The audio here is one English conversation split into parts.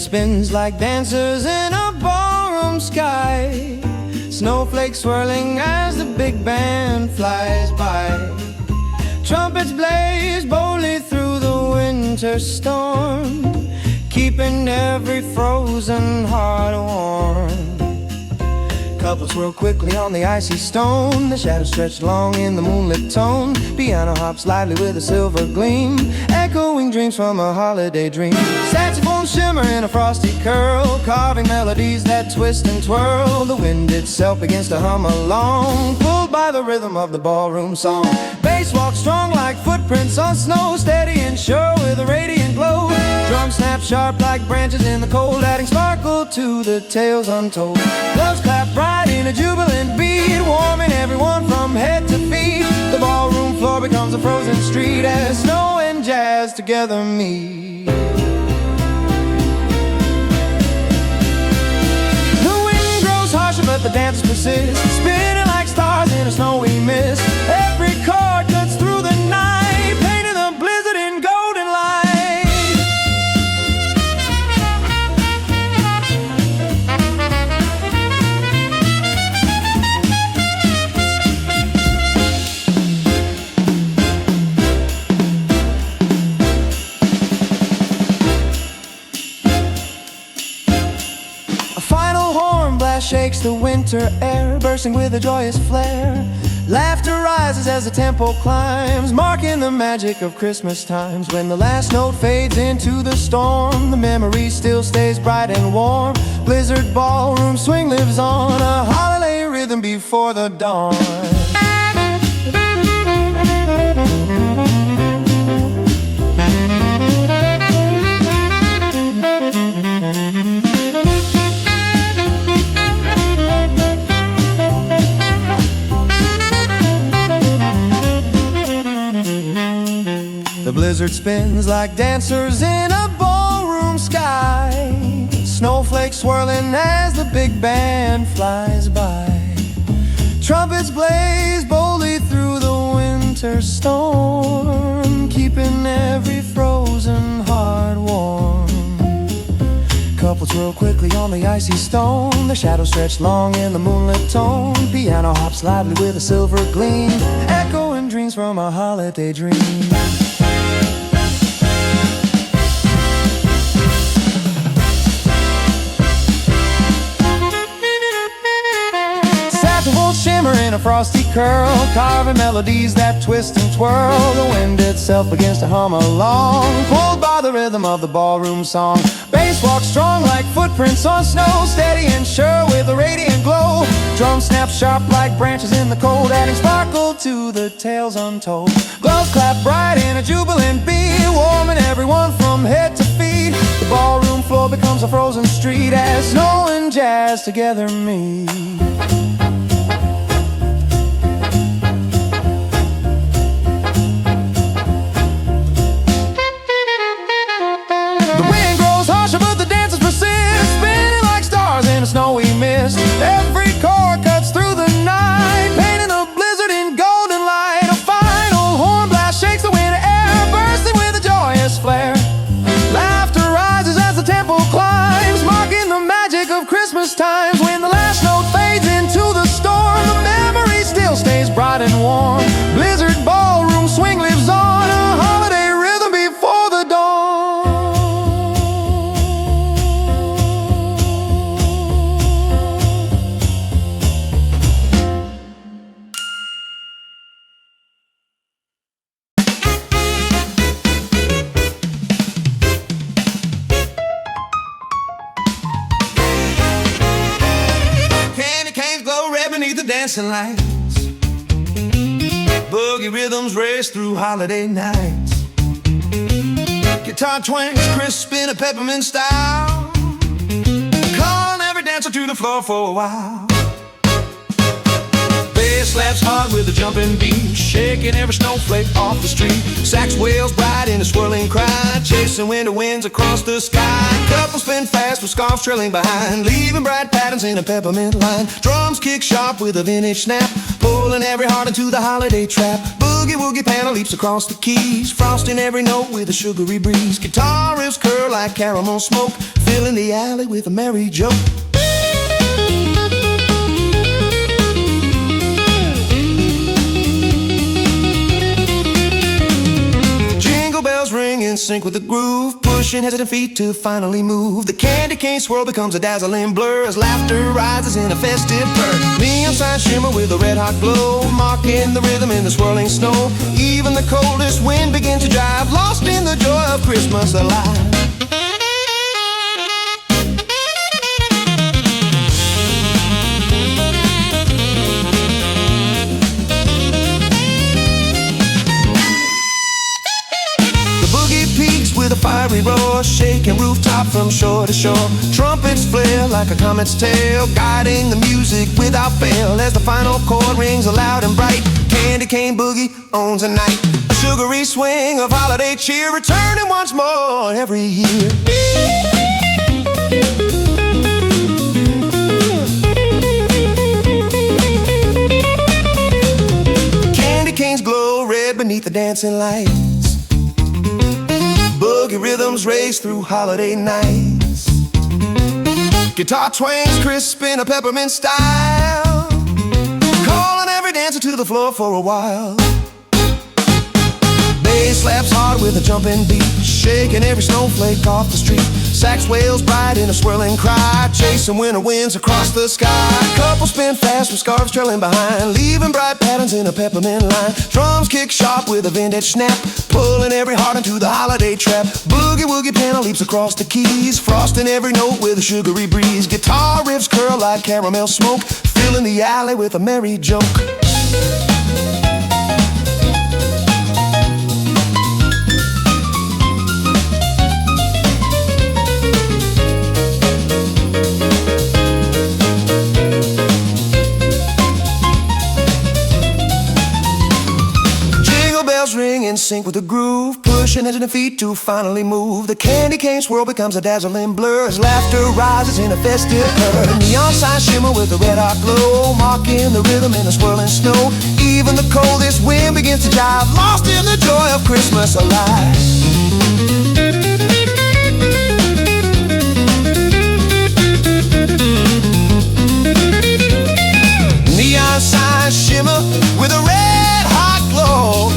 spins like dancers in a ballroom sky. Snowflakes swirling as the big band flies by. Trumpets blaze boldly through the winter storm, keeping every frozen heart warm. Couples swirl quickly on the icy stone, the shadows stretch long in the moonlit tone. Piano hops lightly with a silver gleam, echoing dreams from a holiday dream. Saxophones shimmer in a frosty curl, carving melodies that twist and twirl. The wind itself begins to hum along, pulled by the rhythm of the ballroom song. Bass walks strong like footprints on snow, steady and sure with a radiant glow. Drums snap sharp like branches in the cold, adding sparkle to the tales untold. Gloves clap bright in a jubilant beat, warming everyone from head to feet. The ballroom floor becomes a frozen street as snow and jazz together meet. The wind grows harsher but the dancers persist, spinning like stars in a snowy mist. Every chord cuts through the night, painting the blizzard in golden light. Shakes the winter air, bursting with a joyous flare. Laughter rises as the tempo climbs, marking the magic of Christmas times. When the last note fades into the storm, the memory still stays bright and warm. Blizzard ballroom swing lives on, a holiday rhythm before the dawn. The blizzard spins like dancers in a ballroom sky. Snowflakes swirling as the big band flies by. Trumpets blaze boldly through the winter storm, keeping every frozen heart warm. Couples swirl quickly on the icy stone, the shadows stretch long in the moonlit tone. Piano hops lively with a silver gleam, echoing dreams from a holiday dream. Shimmer in a frosty curl, carving melodies that twist and twirl. The wind itself begins to hum along, pulled by the rhythm of the ballroom song. Bass walks strong like footprints on snow, steady and sure with a radiant glow. Drums snap sharp like branches in the cold, adding sparkle to the tales untold. Gloves clap bright in a jubilant beat, warming everyone from head to feet. The ballroom floor becomes a frozen street as snow and jazz together meet. Snowy mist, every chord cuts through the night, painting a blizzard in golden light. A final horn blast shakes the winter air, bursting with a joyous flare. Laughter rises as the tempo climbs, marking the magic of Christmas times. When the last note fades into the storm, the memory still stays bright and warm. Blizzard ballroom swing lives on, a holiday rhythm before the dawn. Dancing lights, boogie rhythms race through holiday nights. Guitar twangs crisp in a peppermint style, calling every dancer to the floor for a while. Bass Bass slaps hard with a jumping beat, shaking every snowflake off the street. Sax wails bright in a swirling cry, chasing winter winds across the sky. Couples spin fast with scarves trailing behind, leaving bright patterns in a peppermint line. Drums kick sharp with a vintage snap, pulling every heart into the holiday trap. Boogie woogie panel leaps across the keys, frosting every note with a sugary breeze. Guitar riffs curl like caramel smoke, filling the alley with a merry joke. Bells ring in sync with the groove, pushing hesitant feet to finally move. The candy cane swirl becomes a dazzling blur as laughter rises in a festive purr. Neon signs shimmer with a red hot glow, marking the rhythm in the swirling snow. Even the coldest wind begins to drive, lost in the joy of Christmas alive. With a fiery roar, shaking rooftop from shore to shore. Trumpets flare like a comet's tail, guiding the music without fail. As the final chord rings loud and bright, candy cane boogie owns a night. A sugary swing of holiday cheer, returning once more every year. Candy canes glow red beneath the dancing lights. Boogie rhythms race through holiday nights. Guitar twangs crisp in a peppermint style, calling every dancer to the floor for a while. Bass slaps hard with a jumping beat, shaking every snowflake off the street. Sax wails bright in a swirling cry, chasing winter winds across the sky. Couples spin fast with scarves trailing behind, leaving bright patterns in a peppermint line. Drums kick sharp with a vintage snap, pulling every heart into the holiday trap. Boogie woogie panel leaps across the keys, frosting every note with a sugary breeze. Guitar riffs curl like caramel smoke, filling the alley with a merry joke. Ring in sync with the groove, pushing hesitant feet to finally move. The candy cane swirl becomes a dazzling blur as laughter rises in a festive purr. Neon signs shimmer with a red hot glow, marking the rhythm in the swirling snow. Even the coldest wind begins to jive, lost in the joy of Christmas alive. Neon signs shimmer with a red hot glow,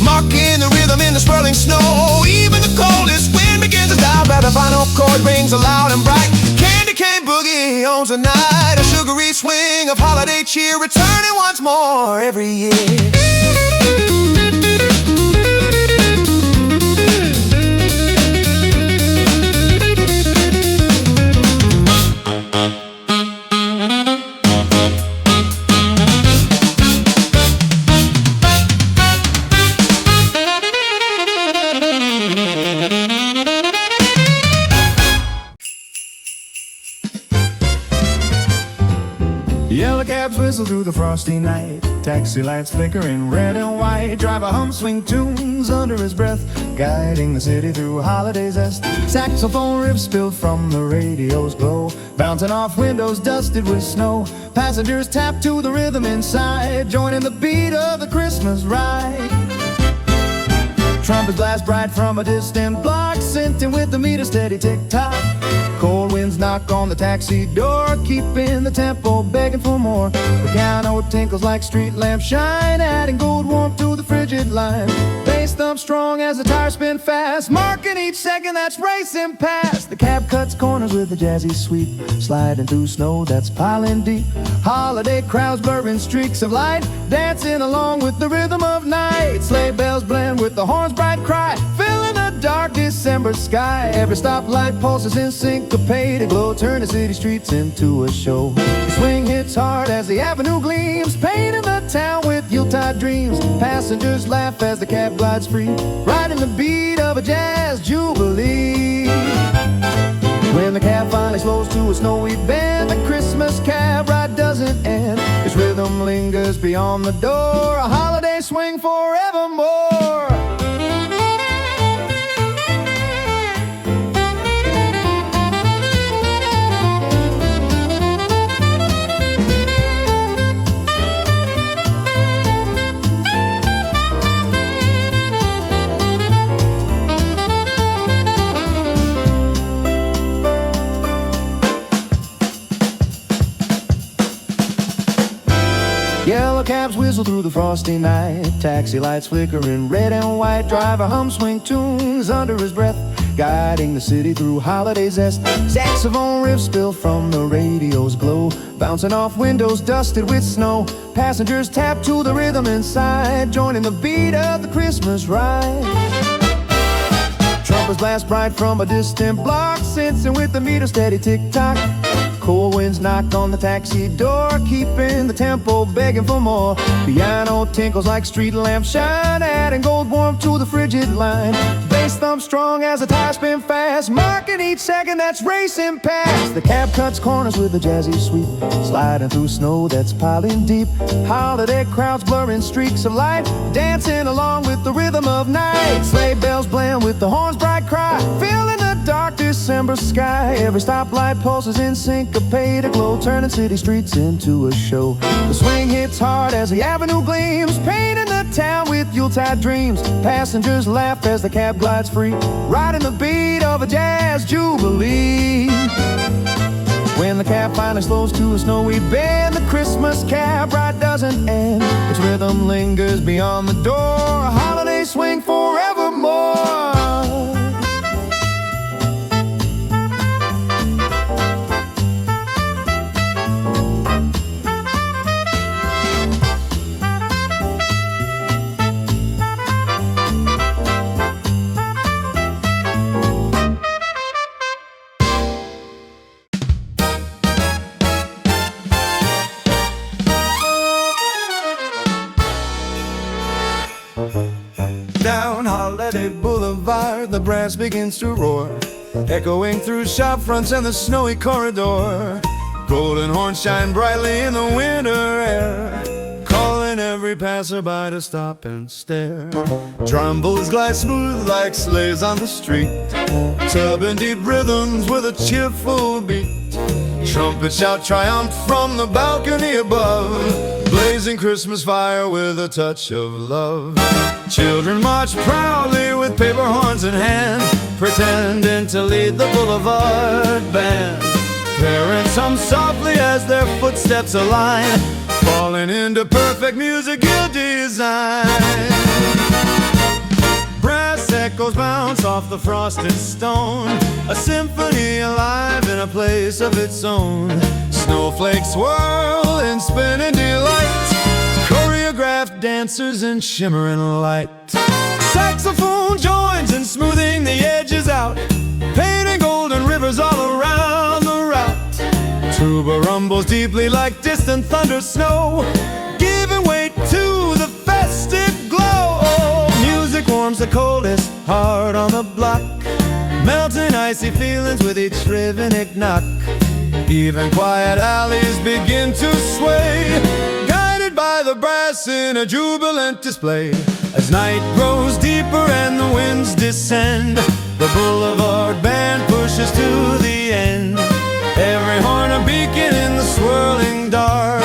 marking the rhythm in the swirling snow. Even the coldest wind begins to die, but the final chord rings loud and bright. Candy cane boogie owns the night, a sugary swing of holiday cheer, returning once more every year. Yellow cabs whistle through the frosty night, taxi lights flickering red and white. Driver hum swing tunes under his breath, guiding the city through holiday zest. Saxophone riffs spilled from the radio's glow, bouncing off windows dusted with snow. Passengers tap to the rhythm inside, joining the beat of the Christmas ride. Trumpets blast bright from a distant block, scenting with the meter steady tick-tock. Cold winds knock on the taxi door, keeping the tempo begging for more. The piano tinkles like street lamp shine, adding gold warmth to the frigid line. Bass thump strong as the tires spin fast, marking each second that's racing past. The cab cuts corners with a jazzy sweep, sliding through snow that's piling deep. Holiday crowds blurring streaks of light, dancing along with the rhythm of night. Sleigh bells blend with the horn's bright cry, filling the dark December sky. Every stoplight pulses in syncopated glow, turn the city streets into a show. The swing hits hard as the avenue gleams, painting the town with Yuletide dreams. Passengers laugh as the cab glides free, riding the beat of a jazz jubilee. When When the cab finally slows to a snowy bend, the Christmas cab ride doesn't end. Its rhythm lingers beyond the door, a holiday swing forevermore. Yellow cabs whistle through the frosty night, taxi lights flickering red and white. Driver hum swing tunes under his breath, guiding the city through holiday zest. Saxophone riffs spill from the radio's glow, bouncing off windows dusted with snow. Passengers tap to the rhythm inside, joining the beat of the Christmas ride. Trumpets blast bright from a distant block, sensing with the meter steady tick-tock. Cold winds knock on the taxi door, keeping the tempo begging for more. Piano tinkles like street lamps shine, adding gold warmth to the frigid line. Bass thump strong as the tires spin fast, marking each second that's racing past. The cab cuts corners with a jazzy sweep, sliding through snow that's piling deep. Holiday crowds blurring streaks of light, dancing along with the rhythm of night. Sleigh bells blend with the horn's bright cry, filling the dark December sky. Every stoplight pulses in syncopated glow, turning city streets into a show. The swing hits hard as the avenue gleams, painting the town with Yuletide dreams. Passengers laugh as the cab glides free, riding the beat of a jazz jubilee. When the cab finally slows to a snowy bend, the Christmas cab ride doesn't end. Its rhythm lingers beyond the door, a holiday swing forevermore. Down Holiday Boulevard, the brass begins to roar, echoing through shop fronts and the snowy corridor. Golden horns shine brightly in the winter air, calling every passerby to stop and stare. Drumbles glide smooth like sleighs on the street, tubbing deep rhythms with a cheerful beat. Trumpets shout triumph from the balcony above, blazing Christmas fire with a touch of love. Children march proudly with paper horns in hand, pretending to lead the boulevard band. Parents hum softly as their footsteps align, falling into perfect music you design. Brass echoes bounce off the frosted stone, a symphony alive in a place of its own. Snowflakes swirl in spinning delight, choreographed dancers in shimmering light. Saxophone joins in smoothing the edges out, painting golden rivers all around the route. Tuba rumbles deeply like distant thunder snow, giving weight to the festive glow. Music warms the coldest heart on the block, melting icy feelings with each rhythmic knock. Even quiet alleys begin to sway, guided by the brass in a jubilant display. As night grows deeper and the winds descend, the boulevard band pushes to the end. Every horn a beacon in the swirling dark,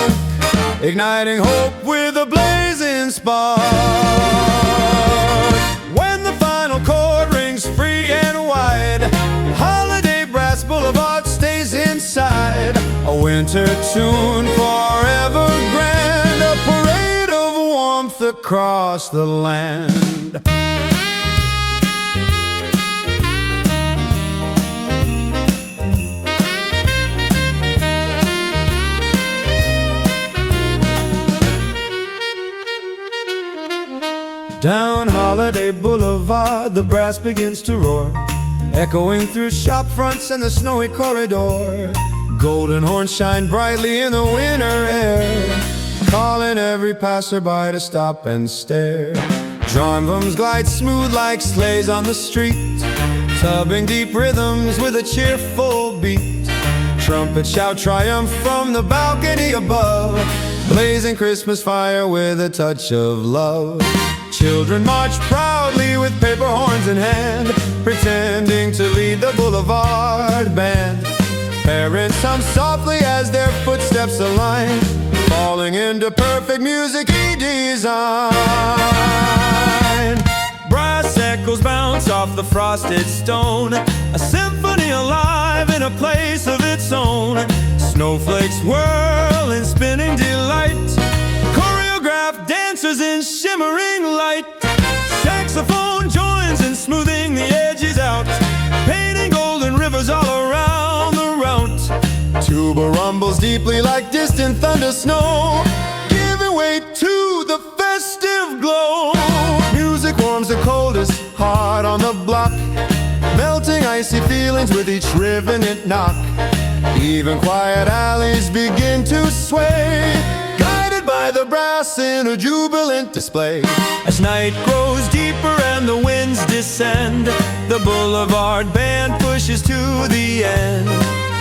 igniting hope with a blazing spark. When the final chord rings free and wide, Holiday Brass Boulevard stays inside. A winter tune forever grand, a parade of warmth across the land. Down Holiday Boulevard, the brass begins to roar, echoing through shop fronts and the snowy corridor. Golden horns shine brightly in the winter air, calling every passerby to stop and stare. Drum drums glide smooth like sleighs on the street, tubbing deep rhythms with a cheerful beat. Trumpets shout triumph from the balcony above, blazing Christmas fire with a touch of love. Children march proudly with paper horns in hand, pretending to lead the boulevard band. Parents hum softly as their footsteps align, falling into perfect music-y design. Brass echoes bounce off the frosted stone, a symphony alive in a place of its own. Snowflakes whirl in spinning delight, choreographed dancers in shimmering light. Saxophone joins in smoothing the edges out, painting golden rivers all around the route. Tuba rumbles deeply like distant thunder snow, giving way to the festive glow. Music warms the coldest heart on the block, melting icy feelings with each resonant knock. Even quiet alleys begin to sway, guided by the brass in a jubilant display. As night grows deeper and the winds descend, the boulevard band pushes to the end.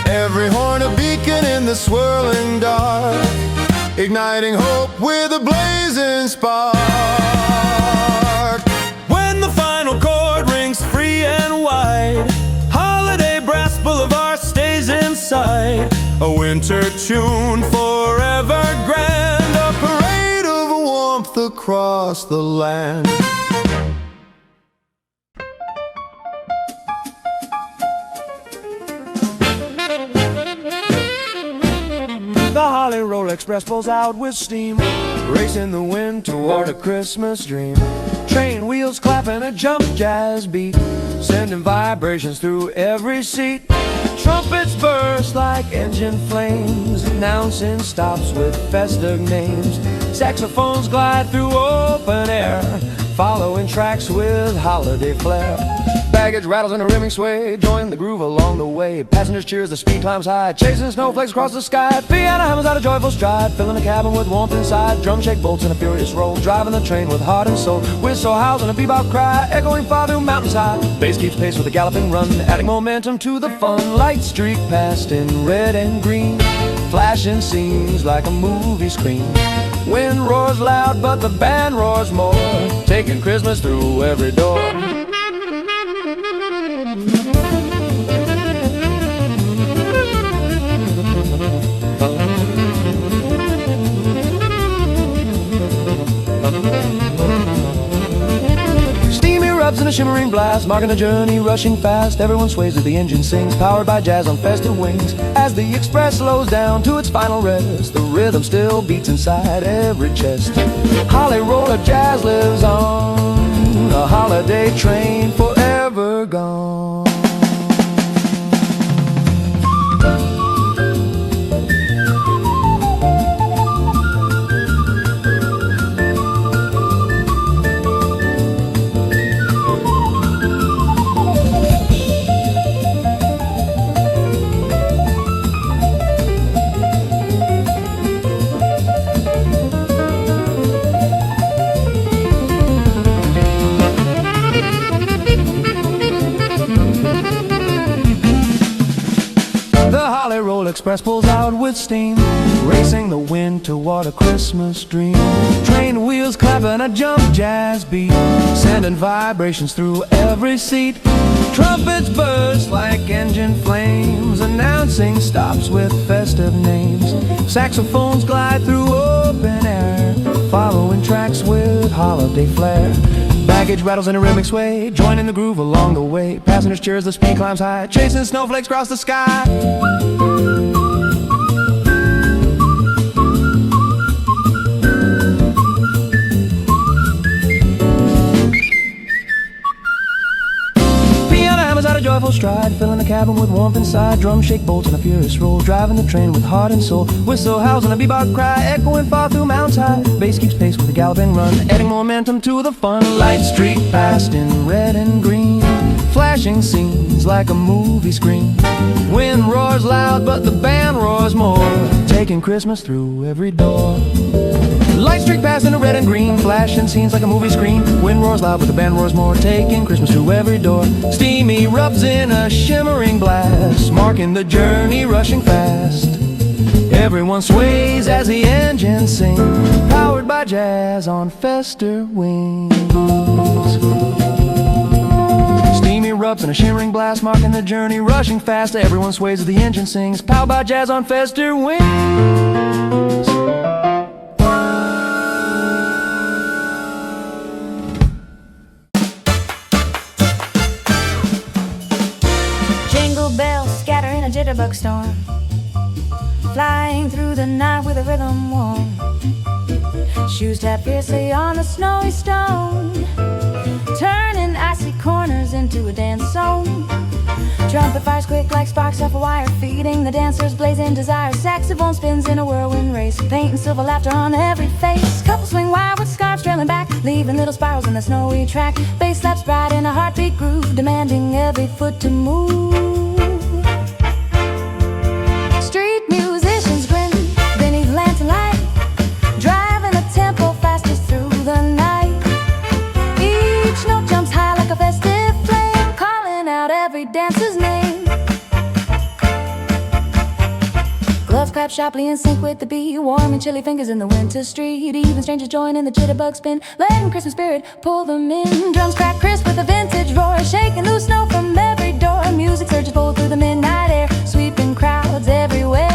Every horn a beacon in the swirling dark, igniting hope with a blazing spark. When the final chord rings free and wide, Holiday Brass Boulevard stays inside. A winter tune forever grand, a parade of warmth across the land. The Holly Roll Express pulls out with steam, racing the wind toward a Christmas dream. Train wheels clapping a jump jazz beat, sending vibrations through every seat. Trumpets burst like engine flames, announcing stops with festive names. Saxophones glide through open air, following tracks with holiday flair. Baggage rattles in a rimming sway, join the groove along the way. Passengers cheers, the speed climbs high, chasing snowflakes across the sky. Piano hammers out a joyful stride, filling the cabin with warmth inside. Drum shake bolts in a furious roll, driving the train with heart and soul. Whistle howls and a bebop cry, echoing far through mountains high. Bass keeps pace with a galloping run, adding momentum to the fun. Lights streak past in red and green, flashing scenes like a movie screen. Wind roars loud, but the band roars more, taking Christmas through every door. Steamy erupts in a shimmering blast, marking a journey rushing fast. Everyone sways as the engine sings, powered by jazz on festive wings. As the express slows down to its final rest, the rhythm still beats inside every chest. Holly Roller Jazz lives on, a holiday train forever gone. Express pulls out with steam, racing the wind toward a Christmas dream. Train wheels clapping a jump jazz beat, sending vibrations through every seat. Trumpets burst like engine flames, announcing stops with festive names. Saxophones glide through open air, following tracks with holiday flair. Baggage rattles in a rhythmic sway, joining the groove along the way. Passengers cheers, the speed climbs high, chasing snowflakes across the sky. Out a joyful stride, filling the cabin with warmth inside. Drum shake bolts in a furious roll, driving the train with heart and soul. Whistle howls and a bebop cry, echoing far through mountains high. Bass keeps pace with a galloping run, adding momentum to the fun. Lights streak past in red and green, flashing scenes like a movie screen. Wind roars loud, but the band roars more, taking Christmas through every door. Lights streak past in a red and green, flashing scenes like a movie screen. Wind roars loud, but the band roars more, taking Christmas to every door. Steam erupts in a shimmering blast, marking the journey, rushing fast. Everyone sways as the engines sing, powered by jazz on fester wings. Steam erupts in a shimmering blast, marking the journey, rushing fast. Everyone sways as the engine sings, powered by jazz on fester wings. Jingle bells scatter in a jitterbug storm, flying through the night with a rhythm warm. Shoes tap fiercely on the snowy stone, turning icy corners into a dance zone. Trumpet fires quick like sparks off a wire, feeding the dancers blazing desire. Saxophone spins in a whirlwind race, paint and silver laughter on every face. Couples swing wide with scarves trailing back, leaving little spirals in the snowy track. Bass slaps bright in a heartbeat groove, demanding every foot to move. Street musicians grin beneath lantern light, driving the tempo fastest through the night. Each note jumps high like a festive flame, calling out every dancer's name. Gloves clap sharply in sync with the beat, warm and chilly fingers in the winter street. Even strangers join in the jitterbug spin, letting Christmas spirit pull them in. Drums crack crisp with a vintage roar, shaking loose snow from every door. Music surges bold through the midnight air, sweeping crowds everywhere.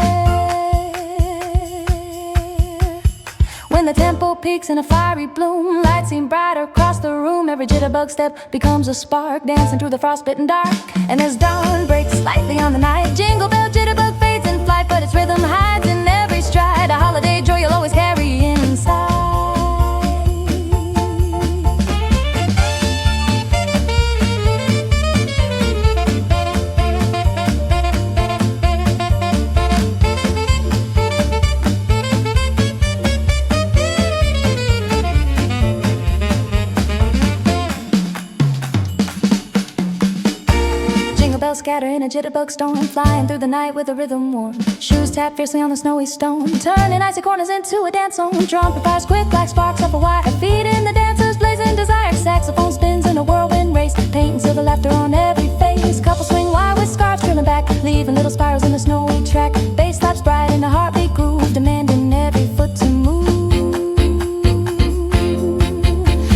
When the tempo peaks in a fiery bloom, lights seem brighter across the room. Every jitterbug step becomes a spark, dancing through the frostbitten dark. And as dawn breaks slightly on the night, jingle bell jitterbug fades in flight, but its rhythm hides in every stride. A holiday joy you'll always carry inside. Scatter in a jitterbug storm, flying through the night with a rhythm warm. Shoes tap fiercely on the snowy stone, turning icy corners into a dance zone. Trumpet fires quick like sparks off a wire, feeding the dancers blazing desire. Saxophone spins in a whirlwind race, paint and silver laughter on every face. Couples swing wide with scarves trailing back, leaving little spirals in the snowy track. Bass slaps bright in a heartbeat groove, demanding every foot to move.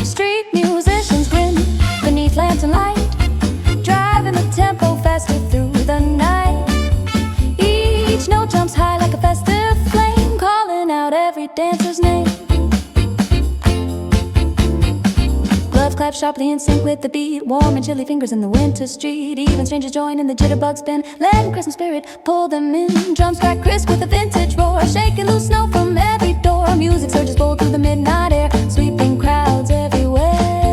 Street musicians grin beneath lantern light, driving the tempo faster through the night. Each note jumps high like a festive flame, calling out every dancer's name. Gloves clap sharply in sync with the beat, warm and chilly fingers in the winter street. Even strangers join in the jitterbug spin, letting Christmas spirit pull them in. Drums crack crisp with a vintage roar, shaking loose snow from every door. Music surges bold through the midnight air, sweeping crowds everywhere.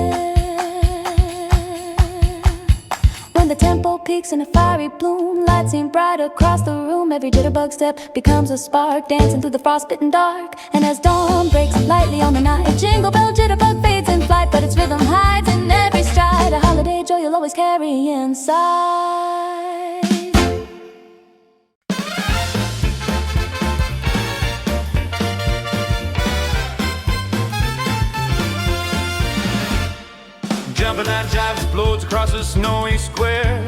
When the tempo peaks in a fiery bloom, lights seem bright across the room. Every jitterbug step becomes a spark, dancing through the frostbitten dark. And as dawn breaks lightly on the night, jingle bell jitterbug fades in flight, but its rhythm hides in every stride. A holiday joy you'll always carry inside. Jumping out jive explodes across the snowy square.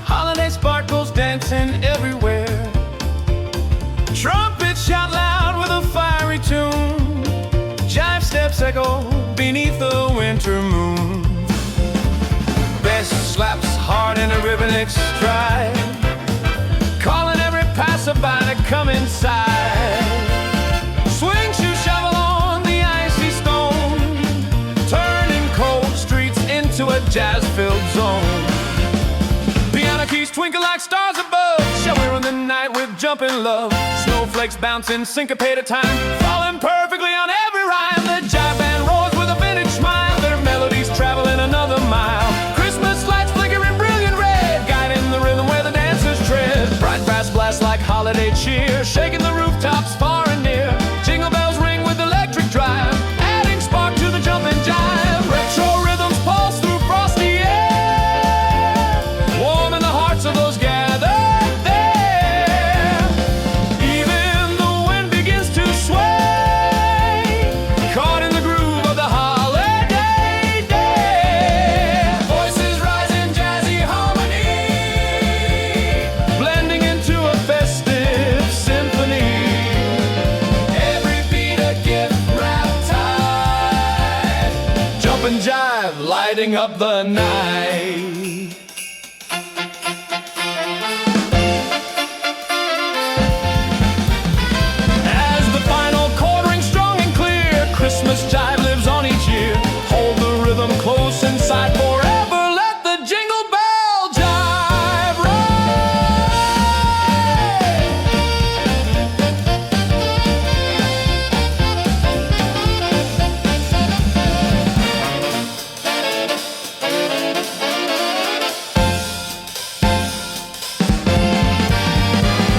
Holiday sparkles dancing everywhere. Trumpets shout loud with a fiery tune. Jive steps echo beneath the winter moon. Bass slaps hard in a rhythmic stride, calling every passerby to come inside. Swing shoes shovel on the icy stone, turning cold streets into a jazz-filled zone. Piano keys twinkle like stars above, showering the night with jumping love. Snowflakes bouncing syncopated time, falling perfectly on every rhyme. The jive band roars with a vintage smile, their melodies traveling another mile. Christmas lights flickering brilliant red, guiding the rhythm where the dancers tread. Bright brass blasts like holiday cheer, shaking the rooftops far and near. Jingle bells ring with electric drive, adding spark to the jumping jive. Retro rhythms pulse through frosty air, warming the hearts of those gathered there. Even the wind begins to sway, jive, lighting up the night. As the final chord rings strong and clear, Christmas jive lives on each year. Hold the rhythm close inside forever. Let the jingle bell jive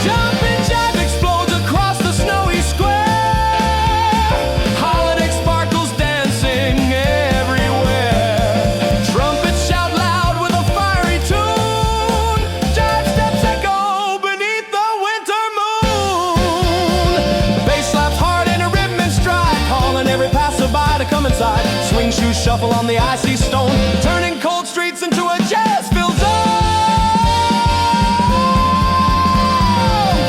Jumping jive explodes across the snowy square. Holiday sparkles dancing everywhere. Trumpets shout loud with a fiery tune. Jive steps echo beneath the winter moon. The bass slaps hard in a rhythm and stride, calling every passerby to come inside. Swing shoes shuffle on the icy stone, turning cold streets into a jazz-filled zone.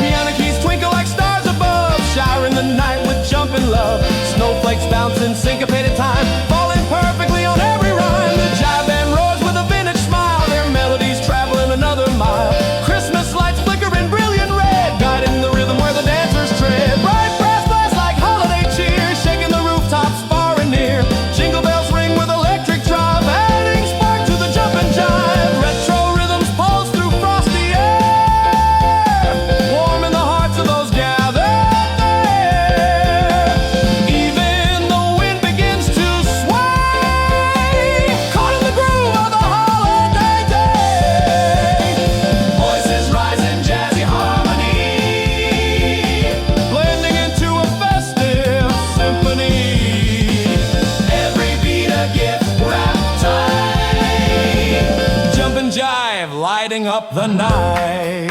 Piano keys twinkle like stars above, showering the night with jumping love. Snowflakes bounce in syncopated time, falling perfectly on every rhyme. The jive band roars with a vintage smile, their melodies traveling another mile. Christmas lights flicker in brilliant red, guiding the rhythm where the dancers tread. Bright brass blasts like holiday cheer, shaking the rooftops far and near. Jingle bells ring with electric drive, adding spark to the jumping jive. Retro rhythms pulse through frosty air, warming the hearts of those gathered there. Even the wind begins to sway, caught in the groove of the holiday day. Voices rise in jazzy harmony, blending into a festive symphony. Every beat a gift wrapped tight. Jumpin' jive, lighting up the night.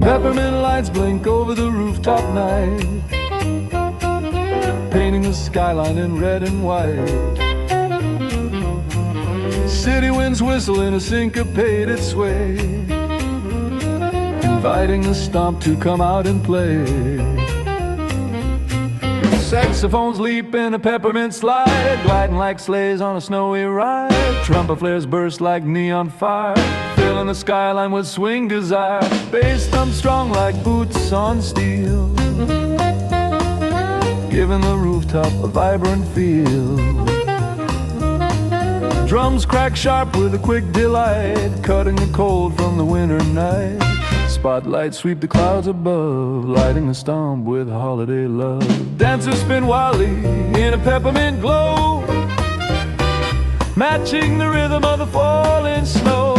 Peppermint lights blink over the rooftop night, painting the skyline in red and white. City winds whistle in a syncopated sway, inviting the stomp to come out and play. Saxophones leap in a peppermint slide, gliding like sleighs on a snowy ride. Trumpet flares burst like neon fire, filling the skyline with swing desire. Bass thumps strong like boots on steel, giving the rooftop a vibrant feel. Drums crack sharp with a quick delight, cutting the cold from the winter night. Spotlights sweep the clouds above, lighting the stomp with holiday love. Dancers spin wildly in a peppermint glow, matching the rhythm of the falling snow.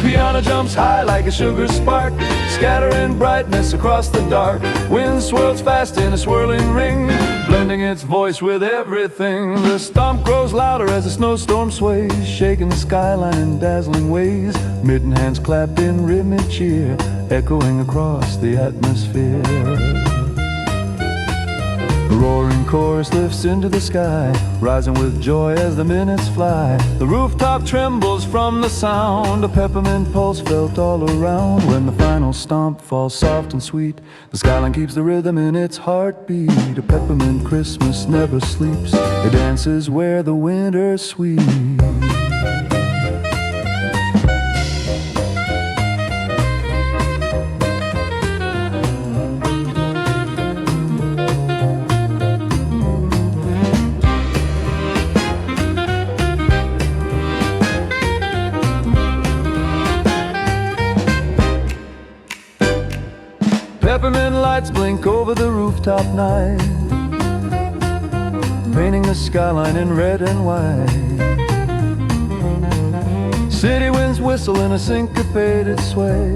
Piano jumps high like a sugar spark, scattering brightness across the dark. Wind swirls fast in a swirling ring, blending its voice with everything. The stomp grows louder as the snowstorm sways, shaking the skyline in dazzling ways. Mitten hands clap in rhythmic cheer, echoing across the atmosphere. The roaring chorus lifts into the sky, rising with joy as the minutes fly. The rooftop trembles from the sound, a peppermint pulse felt all around. When the final stomp falls soft and sweet, the skyline keeps the rhythm in its heartbeat. A peppermint Christmas never sleeps, it dances where the winter's sweet. Peppermint lights blink over the rooftop night, painting the skyline in red and white. City winds whistle in a syncopated sway,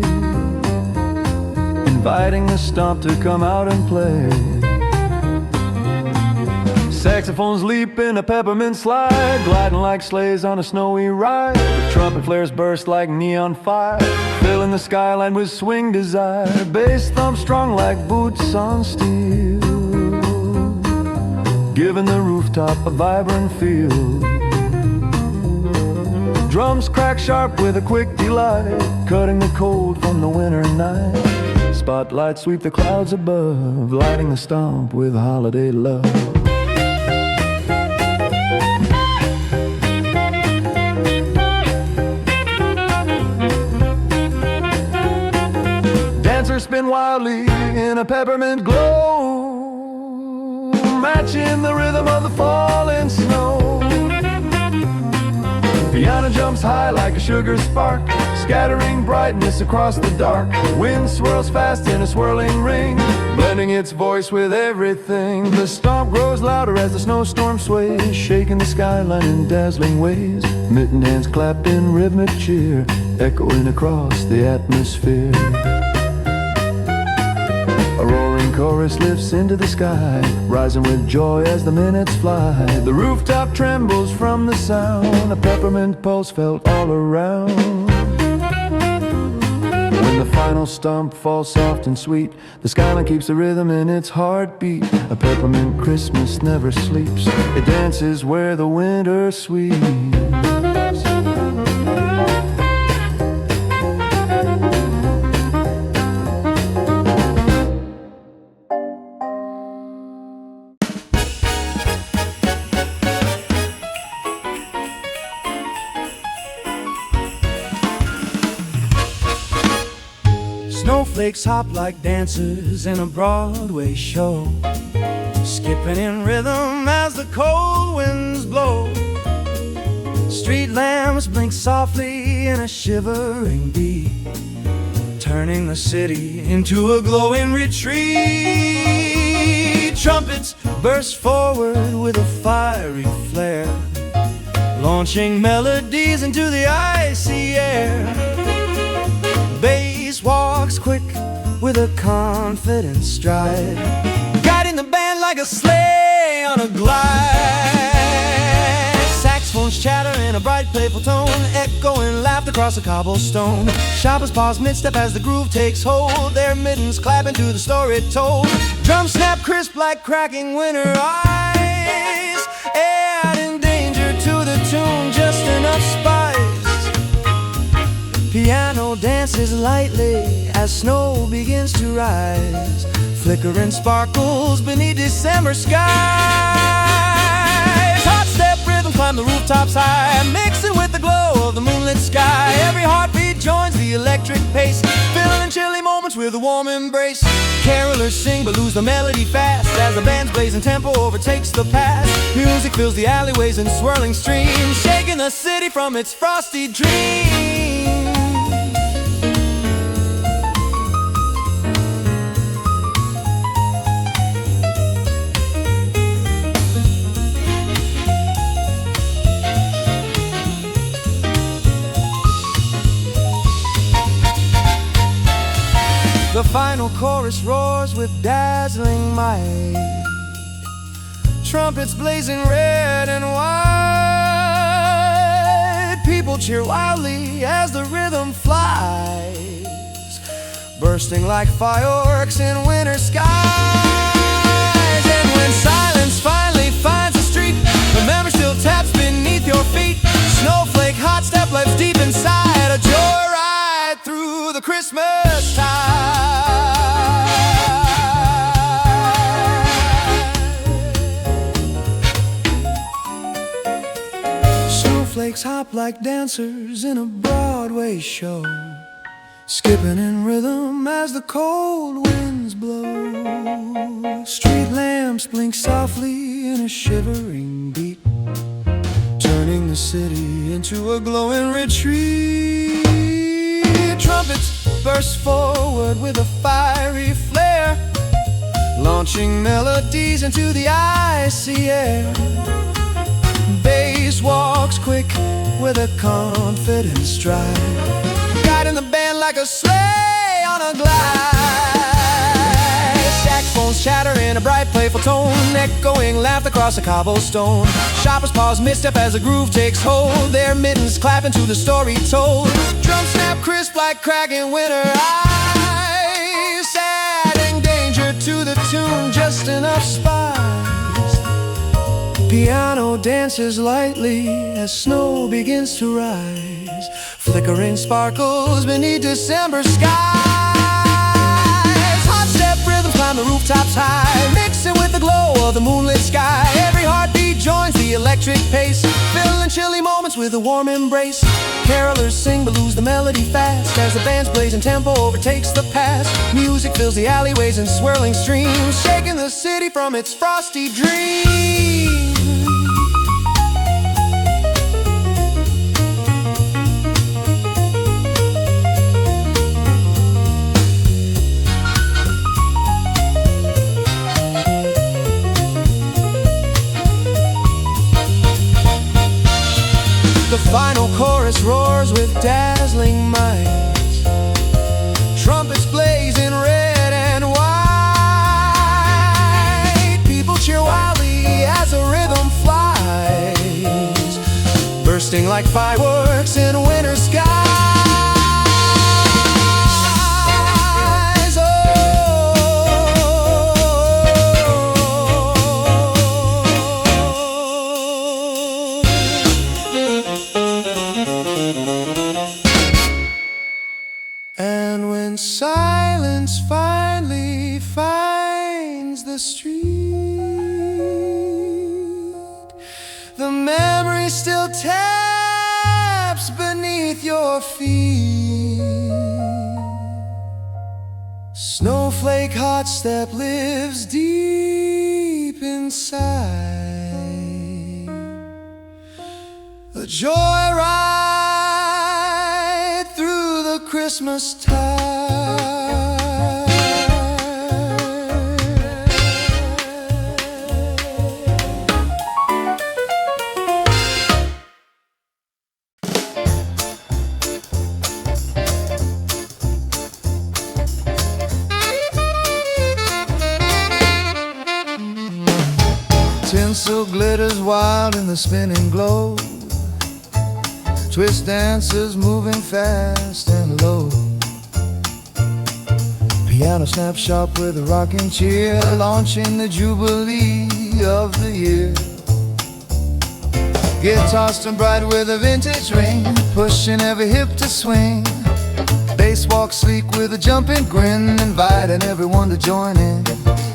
inviting the stomp to come out and play. Saxophones leap in a peppermint slide, gliding like sleighs on a snowy ride. The trumpet flares burst like neon fire, filling the skyline with swing desire. Bass thumps strong like boots on steel, giving the rooftop a vibrant feel. Drums crack sharp with a quick delight, cutting the cold from the winter night. Spotlights sweep the clouds above, lighting the stomp with holiday love. Dancers spin wildly in a peppermint glow, matching the rhythm of the falling snow. Piano jumps high like a sugar spark, scattering brightness across the dark. Wind swirls fast in a swirling ring, blending its voice with everything. The stomp grows louder as the snowstorm sways, shaking the skyline in dazzling ways. Mittened hands clap in rhythmic cheer, echoing across the atmosphere. A roaring chorus lifts into the sky, rising with joy as the minutes fly. The rooftop trembles from the sound, a peppermint pulse felt all around. When the final stomp falls soft and sweet, the skyline keeps the rhythm in its heartbeat. A peppermint Christmas never sleeps, it dances where the winter sweeps. Snowflakes hop like dancers in a Broadway show, skipping in rhythm as the cold winds blow. Street lamps blink softly in a shivering beat, turning the city into a glowing retreat. Trumpets burst forward with a fiery flare, launching melodies into the icy air. Bass walks quick with a confident stride, guiding the band like a sleigh on a glide. Saxophones chatter in a bright playful tone, echoing laughter across the cobblestone. Shoppers pause mid-step as the groove takes hold, their mittens clapping to the story told. Drums snap crisp like cracking winter ice, adding danger to the tune, just enough spice. Piano dances lightly as snow begins to rise, flickering sparkles beneath December skies. Hot step rhythm climb the rooftops high, mixing with the glow of the moonlit sky. Every heartbeat joins the electric pace, filling chilly moments with a warm embrace. Carolers sing but lose the melody fast, as the band's blazing tempo overtakes the past. Music fills the alleyways in swirling streams, shaking the city from its frosty dreams. The final chorus roars with dazzling might, trumpets blazing red and white. People cheer wildly as the rhythm flies, bursting like fireworks in winter skies. And when silence finally finds a street, the memory still taps beneath your feet. Snowflake hot step left deep inside, a joyride through the Christmas tide. Snowflakes hop like dancers in a Broadway show, skipping in rhythm as the cold winds blow. Street lamps blink softly in a shivering beat, turning the city into a glowing retreat. Trumpets burst forward with a fiery flare, launching melodies into the icy air. Bass walks quick with a confident stride, guiding the band like a sleigh on a glide. Saxophones chatter in a bright playful tone, echoing laughter across the cobblestone. Shoppers pause mid-step as the groove takes hold, their mittens clapping to the story told. Drums snap crisp like cracking winter ice, adding danger to the tune, just enough spice. Piano dances lightly as snow begins to rise, flickering sparkles beneath December skies. Hot step rhythms climb the rooftops high, mixing with the glow of the moonlit sky. Every heartbeat joins the electric pace, filling chilly moments with a warm embrace. Carolers sing but lose the melody fast, as the band's blazing tempo overtakes the past. Music fills the alleyways in swirling streams, shaking the city from its frosty dreams. The final chorus roars with dazzling might, trumpets blaze in red and white. People cheer wildly as the rhythm flies, bursting like fireworks in winter skies. And when silence finally finds the street, the memory still taps beneath your feet. Snowflake hot step lives deep inside, a joyride through the Christmas tide. Tinsel glitters wild in the spinning globe, twist dancers moving fast and low. Piano snap sharp with a rocking cheer, launching the jubilee of the year. Guitar string bright with a vintage ring, pushing every hip to swing. Bass walk sleek with a jumping grin, inviting everyone to join in.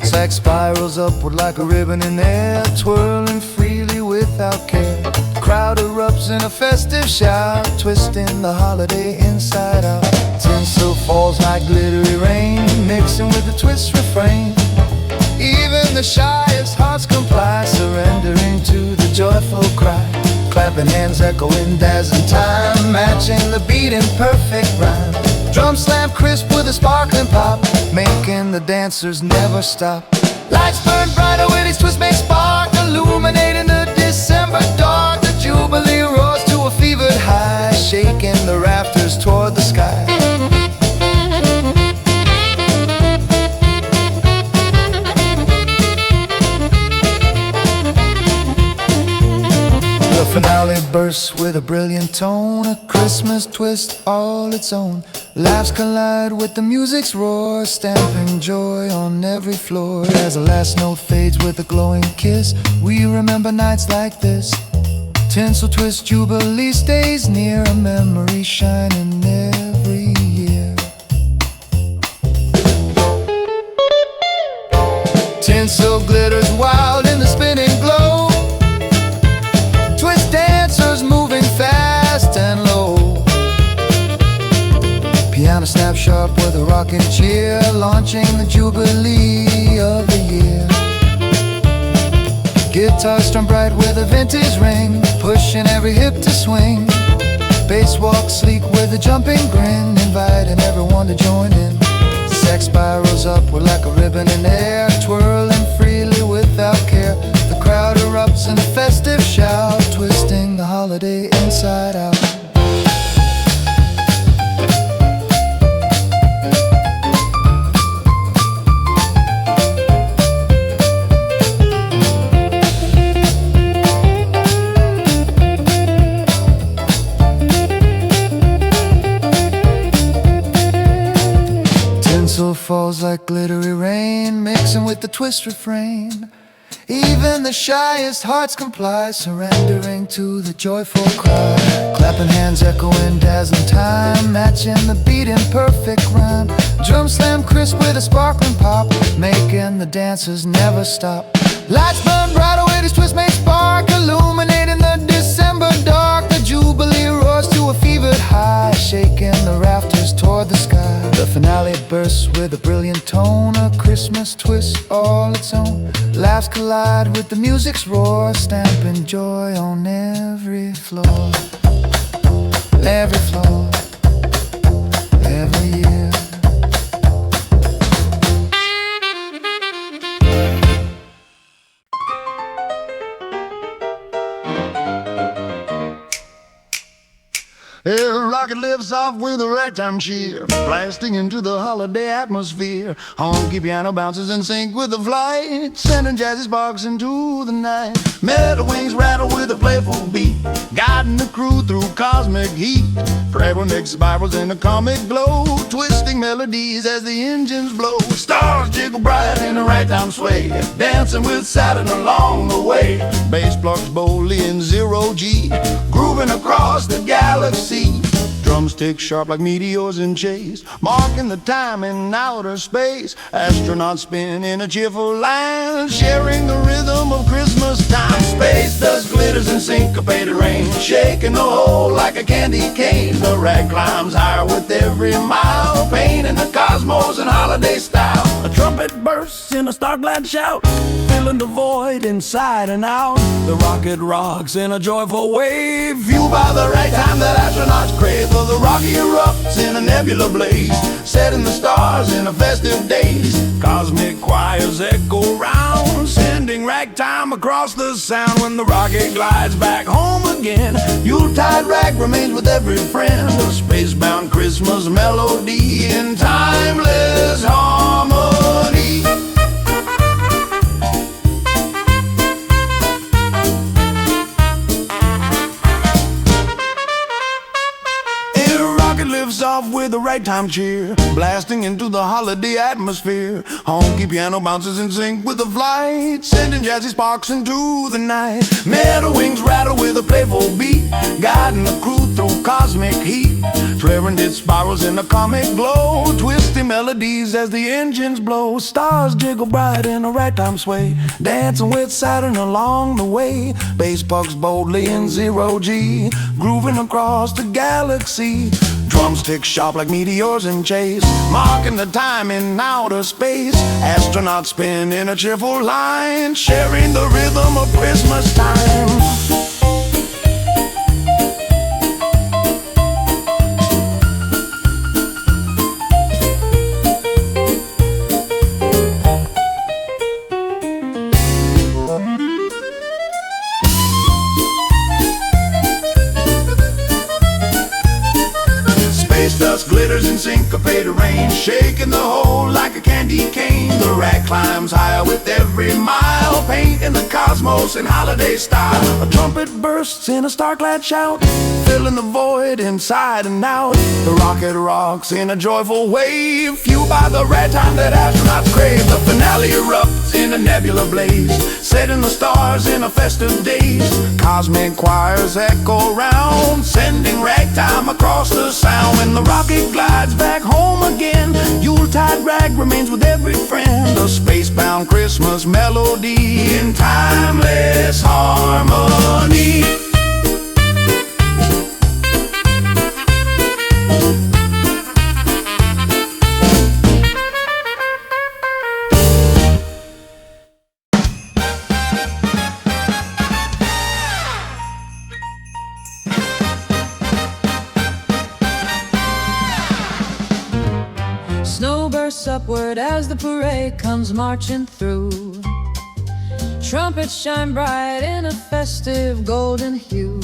Sax spirals upward like a ribbon in air, twirling freely without care. Crowd erupts in a festive shout, twisting the holiday inside out. Tinsel falls like glittery rain, mixing with the twist refrain. Even the shyest hearts comply, surrendering to the joyful cry. Clapping hands echoing dazzling time, matching the beat in perfect rhyme. Drum slam crisp with a sparkling pop, making the dancers never stop. Lights burn brighter with each twist make spark, illuminating the December dark. The jubilee roars to a fevered high, shaking the rafters toward the sky. The finale bursts with a brilliant tone, a Christmas twist all its own. Laughs collide with the music's roar, stamping joy on every floor. As the last note fades with a glowing kiss, we remember nights like this. Tinsel twist jubilee stays near, a memory shining every year. Tinsel glitters wild in the spinning glow, twist dancers moving fast and low. Piano snap sharp with a rocking cheer, launching the jubilee of the year. Guitar strum bright with a vintage ring, pushing every hip to swing. Bass walk sleek with a jumping grin, inviting everyone to join in. Sax spirals upward like a ribbon in air, twirling freely without care. The crowd erupts in a festive shout, twisting the holiday inside out. falls like glittery rain, mixing with the twist refrain. Even the shyest hearts comply, surrendering to the joyful cry. Clapping hands echo in dazzling time, matching the beat in perfect rhyme. Drum slam crisp with a sparkling pop, making the dancers never stop. Lights burn bright away, this twist may spark, illuminating the December dark. The jubilee roars to a fevered high, shaking the rafters toward the sky. The finale bursts with a brilliant tone, a Christmas twist all its own. Laughs collide with the music's roar, stamping joy on every floor. Every floor, every year. Yeah, rocket lifts off with a ragtime cheer, blasting into the holiday atmosphere. Honky piano bounces in sync with the flight, sending jazzy sparks into the night. Metal wings rattle with a playful beat, guiding the crew through cosmic heat. Treble neck spirals in a comic glow, twisting melodies as the engines blow. Stars jiggle bright in a ragtime sway, dancing with Saturn along the way. Bass plucks boldly in zero G, grooving across the galaxy. Drumsticks sharp like meteors in chase, marking the time in outer space. Astronauts spin in a cheerful line, sharing the rhythm of Christmas time. Space dust glitters in syncopated rain, shaking the whole like a candy cane. The rag climbs higher with every mile, painting the cosmos in holiday style. A trumpet bursts in a star-glad shout, filling the void inside and out. The rocket rocks in a joyful wave, fueled by the ragtime that astronauts crave. The rocket erupts in a nebula blaze, setting the stars in a festive daze. Cosmic choirs echo round, sending ragtime across the sound. When the rocket glides back home again, Yuletide rag remains with every friend. A space-bound Christmas melody in timeless harmony. Lifts off with a ragtime cheer, blasting into the holiday atmosphere. Honky piano bounces in sync with the flight, sending jazzy sparks into the night. Metal wings rattle with a playful beat, guiding the crew through cosmic heat. Flaring its spirals in a comic glow, twisting melodies as the engines blow. Stars jiggle bright in a ragtime sway, dancing with Saturn along the way. Bass pucks boldly in zero G, grooving across the galaxy. Drumsticks sharp like meteors in chase, marking the time in outer space. Astronauts spin in a cheerful line, sharing the rhythm of Christmas time. Dust glitters in syncopated rain, shaking the whole like a candy cane. The rag climbs higher with every mile, painting the cosmos in holiday style. A trumpet bursts in a star-clad shout, filling the void inside and out. The rocket rocks in a joyful wave, fueled by the ragtime that astronauts crave. The finale erupts in a nebula blaze, setting the stars in a festive daze. Cosmic choirs echo round, sending ragtime across the sound. When the rocket glides back home again, Yuletide rag remains with every friend. A space-bound Christmas melody in timeless harmony. Snow bursts upward as the parade comes marching through. Trumpets shine bright in a festive golden hue.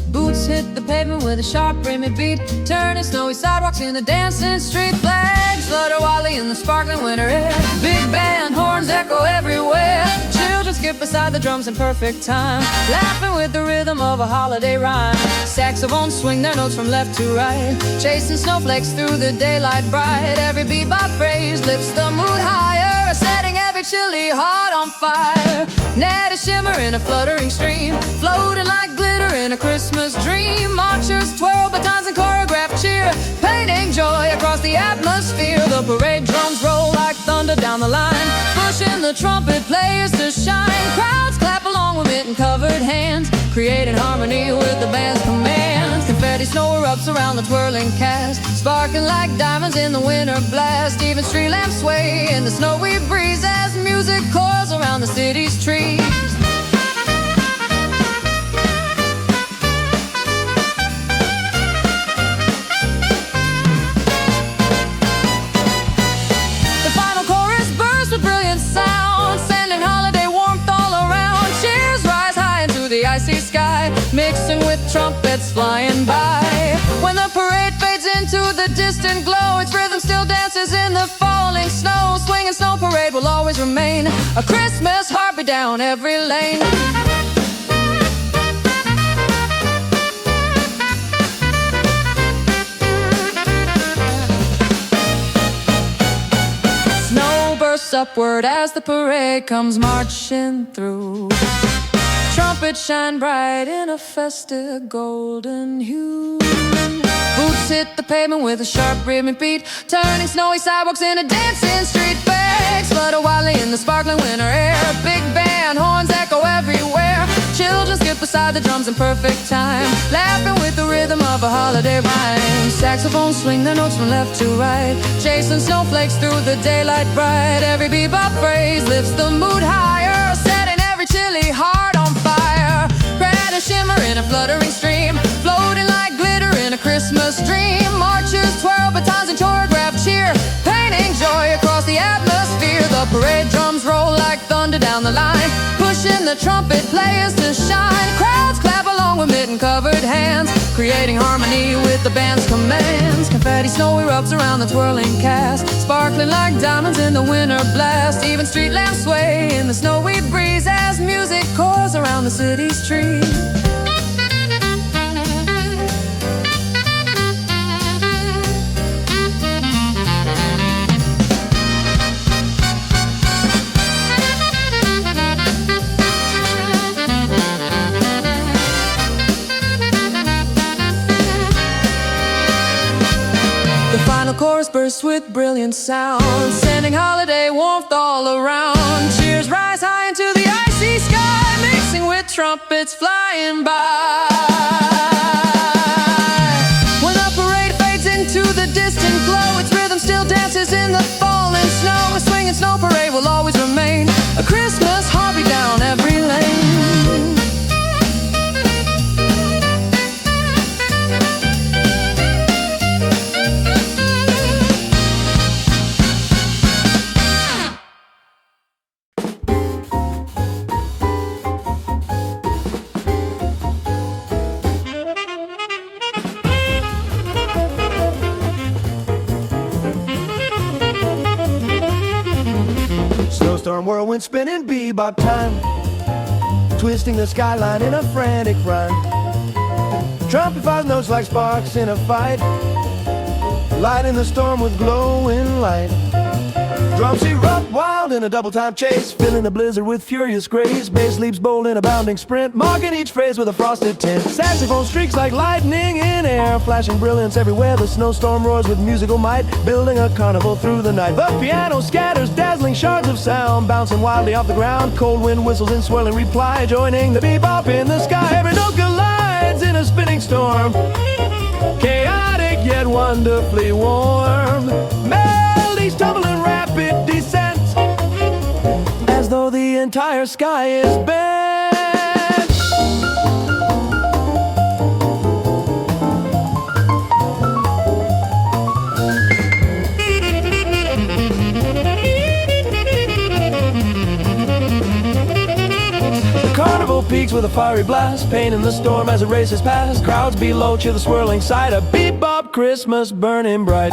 Boots hit the pavement with a sharp rimmed beat, turning snowy sidewalks into dancing street. Flags flutter wildly in the sparkling winter air. Big band horns echo everywhere. Children Children skip beside the drums in perfect time, laughing with the rhythm of a holiday rhyme. Saxophones swing their notes from left to right, chasing snowflakes through the daylight bright. Every bebop phrase lifts the mood higher, setting every chilly heart on fire. Net a shimmer in a fluttering stream, floating like glitter in a Christmas dream. Marchers twirl batons and choreographed cheer, painting joy across the atmosphere. The parade drums roll like thunder down the line, pushing the trumpet players to shine. Crowds clap along with mitten-covered hands, creating harmony with the band's commands. Confetti snow erupts around the twirling cast, sparkling like diamonds in the winter blast. Even street lamps sway in the snowy breeze as music coils around the city's trees. The final chorus bursts with brilliant sound, sending holiday warmth all around. Cheers rise high into the icy sky, mixing with trumpets flying by. When the parade fades into the distant glow, its rhythm still dances in the falling snow. Swinging snow parade will always remain a Christmas heartbeat down every lane. Snow bursts upward as the parade comes marching through. Trumpets shine bright in a festive golden hue. Boots hit the pavement with a sharp rhythmic beat, turning snowy sidewalks into dancing street bags. Flutter wildly in the sparkling winter air, big band horns echo everywhere. Children skip beside the drums in perfect time, laughing with the rhythm of a holiday rhyme. Saxophones swing their notes from left to right, chasing snowflakes through the daylight bright. Every bebop phrase lifts the mood higher, setting every chilly heart on fire. Grant a shimmer in a fluttering stream, floating like glitter in a Christmas dream. Marchers twirl batons and choreographed cheer, painting joy across the atmosphere. The parade drums roll like thunder down the line, pushing the trumpet players to shine. Crowds clap along with mitten-covered hands, creating harmony with the band's commands. Confetti snow erupts around the twirling cast, sparkling like diamonds in the winter blast. Even street lamps sway in the snowy breeze as music coils around the city's trees. The chorus bursts with brilliant sound, sending holiday warmth all around. Cheers rise high into the icy sky, mixing with trumpets flying by. When the parade fades into the distant glow, its rhythm still dances in the falling snow. A swinging snow parade will always remain a Christmas heartbeat down every lane. Snowstorm whirlwind spinning bebop time, twisting the skyline in a frantic rhyme. Trumpet fires notes like sparks in a fight, lighting the storm with glowing light. Drums erupt wild in a double-time chase, filling the blizzard with furious grace. Bass leaps bold in a bounding sprint, marking each phrase with a frosted tint. Saxophone streaks like lightning in air, flashing brilliance everywhere. The snowstorm roars with musical might, building a carnival through the night. The piano scatters dazzling shards of sound, bouncing wildly off the ground. Cold wind whistles in swirling reply, joining the bebop in the sky. Every note collides in a spinning storm, chaotic yet wonderfully warm. Melodies tumble in rapid descent, as though the entire sky is bent. The carnival peaks with a fiery blast, painting the storm as it races past. Crowds below cheer the swirling sight, a bebop Christmas burning bright.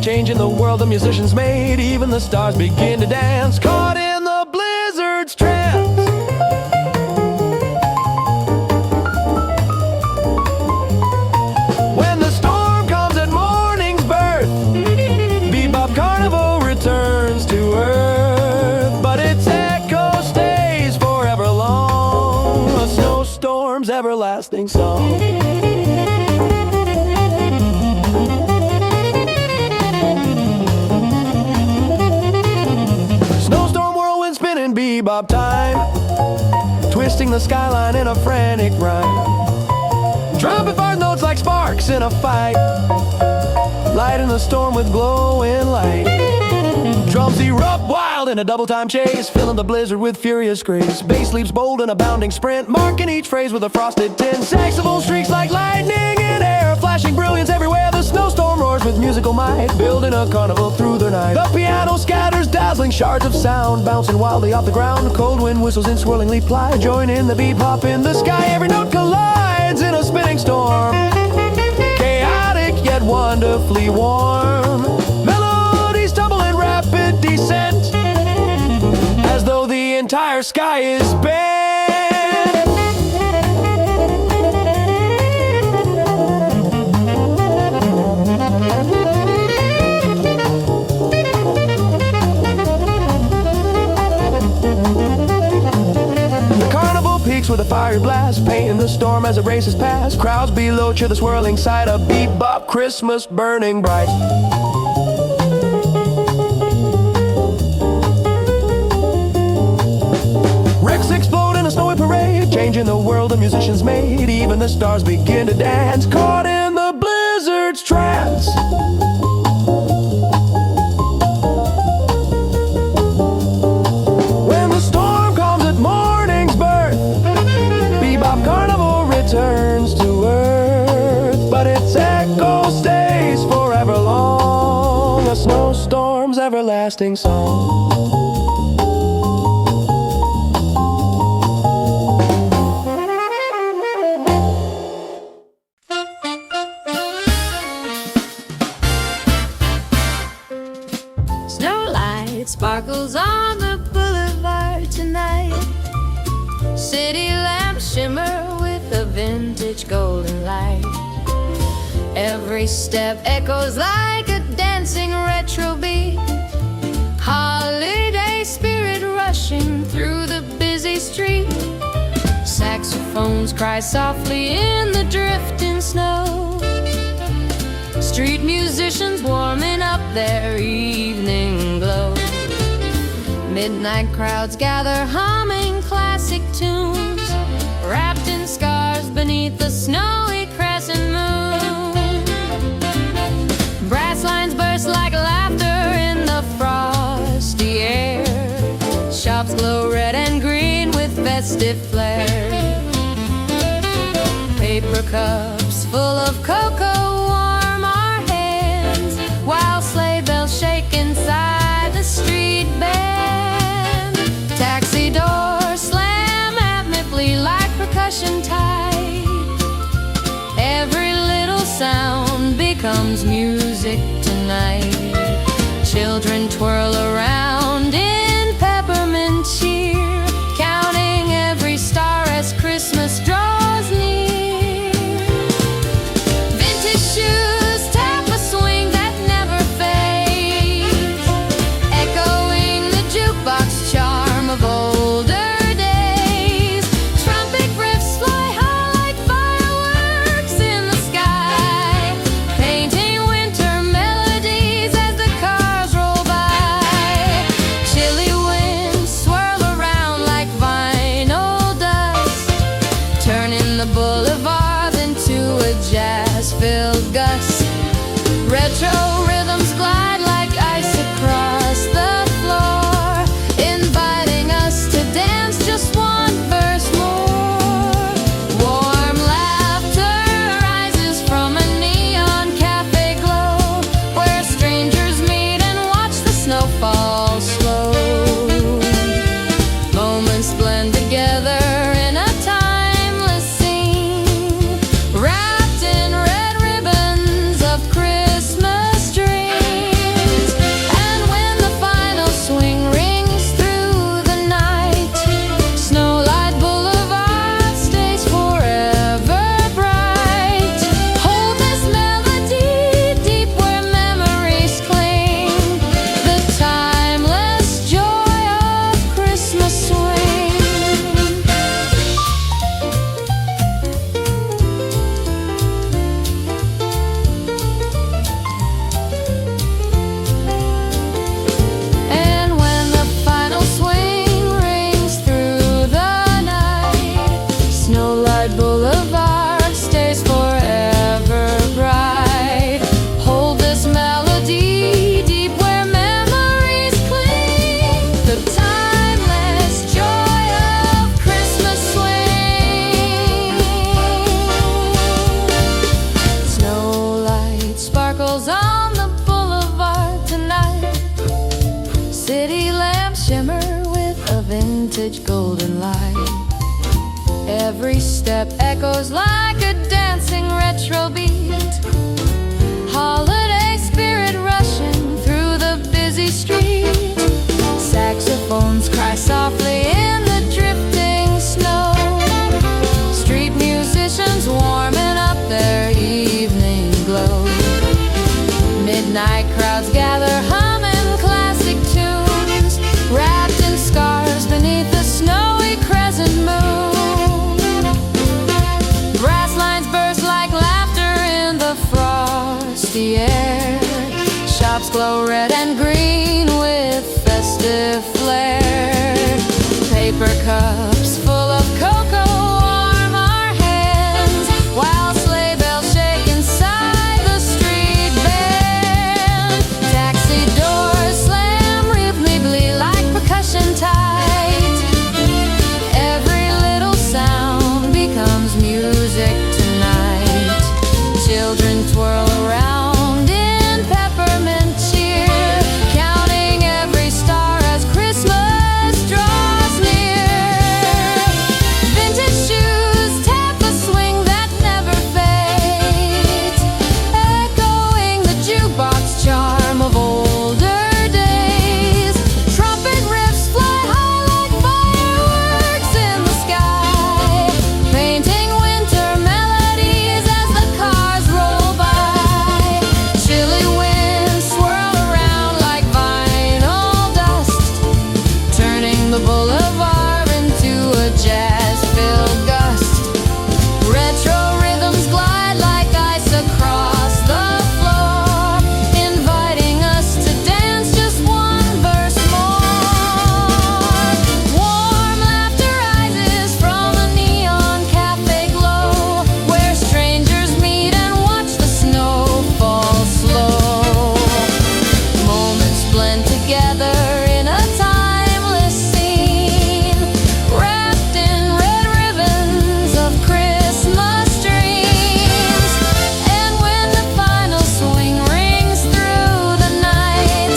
changing the world the musicians made. Even the stars begin to dance, caught in the blizzard's trance. When the storm comes at morning's birth, bebop carnival returns to earth, but its echo stays forever long, a snowstorm's everlasting song. Bebop time, twisting the skyline in a frantic rhyme. Trumpet fires notes like sparks in a fight, lighting the storm with glowing light. Drums erupt wild in a double-time chase, filling the blizzard with furious grace. Bass leaps bold in a bounding sprint, marking each phrase with a frosted tint. Saxophone streaks like lightning in air, flashing brilliance everywhere. The snowstorm roars with musical might, building a carnival through the night. The piano scatters dazzling shards of sound, bouncing wildly off the ground. Cold wind whistles in swirlingly ply, join in the bebop in the sky. Every note collides in a spinning storm, chaotic yet wonderfully warm. Melodies tumble in rapid descent, as though the entire sky is bent. With a fiery blast, painting the storm as it races past. Crowds below cheer the swirling sight of bebop Christmas burning bright. Wrecks explode in a snowy parade, changing the world the musicians made. Even the stars begin to dance, caught in the blizzard's trance. Returns to earth, but its echo stays forever long, a snowstorm's everlasting song. Snowlight sparkles on the boulevard tonight. City lamps shimmer with a vintage golden light. Every step echoes like a dancing retro beat. Holiday spirit rushing through the busy street. Saxophones cry softly in the drifting snow. Street musicians warming up their evening glow. Midnight crowds gather humming classic tunes, wrapped in scars beneath the snowy crescent moon. Brass lines burst like laughter in the frosty air. Shops glow red and green with festive flair. Paper cups full of cocoa warm our hands, while sleigh bells shake inside the street band. Taxi doors slam rhythmically like percussion tight. Every little sound becomes music tonight. Children twirl around in peppermint cheer, counting every star as Christmas draws near. Vintage shoes tap a swing that never fades, echoing the jukebox charm of older days. Trumpet riffs fly high like fireworks in the sky, painting winter melodies as the cars roll by. vintage golden light. Every step echoes like a dancing retro beat. Holiday spirit rushing through the busy street. Saxophones cry softly in the drifting snow. Street musicians warming up their evening glow. Midnight crowds gather humming classic tunes, wrapped in scarves beneath the snowy crescent moon. Brass lines burst like laughter in the frosty air. Shops glow red and green with festive flair. Paper cups full of cocoa warm our hands, while sleigh bells shake inside the street band. Taxi doors slam rhythmically like percussion tight. Every little sound becomes music tonight. Children twirl around in peppermint cheer, counting every star as Christmas draws near. Vintage shoes tap a swing that never fades, echoing the jukebox charm of older days. Trumpet riffs fly high like fireworks in the sky, painting winter melodies as the cars roll by. Chilly winds swirl around like vinyl dust, turning the boulevard into a jazz-filled gust. Retro rhythms glide like ice across the floor, inviting us to dance just one verse more. Warm laughter rises from a neon cafe glow, where strangers meet and watch the snow fall slow. Moments blend together in a timeless scene, wrapped in red ribbons of Christmas dreams. And when the final swing rings through the night,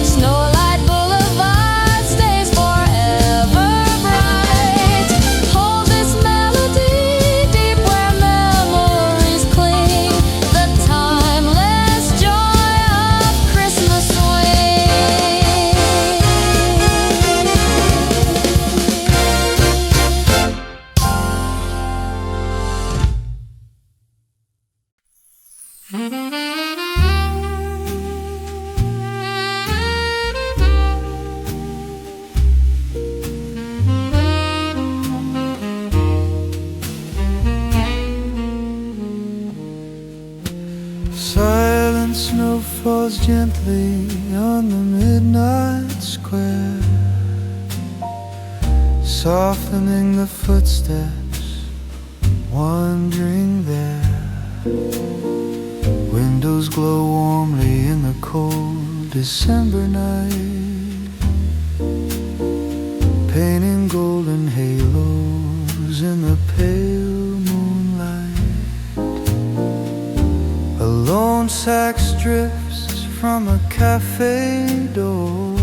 Snowlight Boulevard stays forever bright. Hold this melody deep where memories cling, the timeless joy of Christmas swing. Silent snow falls gently on the midnight square, softening the footsteps wandering there. Windows glow warmly in the cold December night, painting golden halos in the pale moonlight. A lone sax drifts from a cafe door,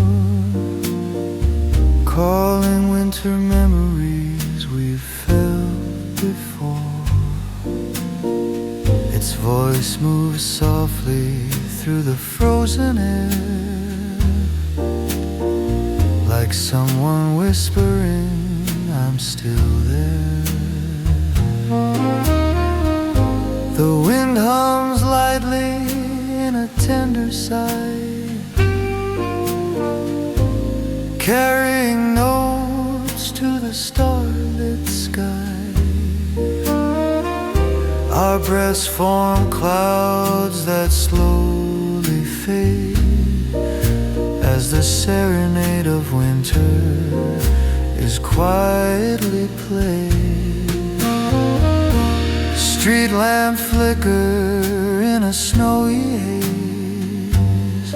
calling winter memories we've felt before. Its voice moves softly through the frozen air, like someone whispering, I'm still there. The wind hums lightly in a tender sigh, carrying notes to the starlit sky. Our breaths form clouds that slowly fade, as the serenade of winter is quietly played. Street lamps flicker in a snowy haze,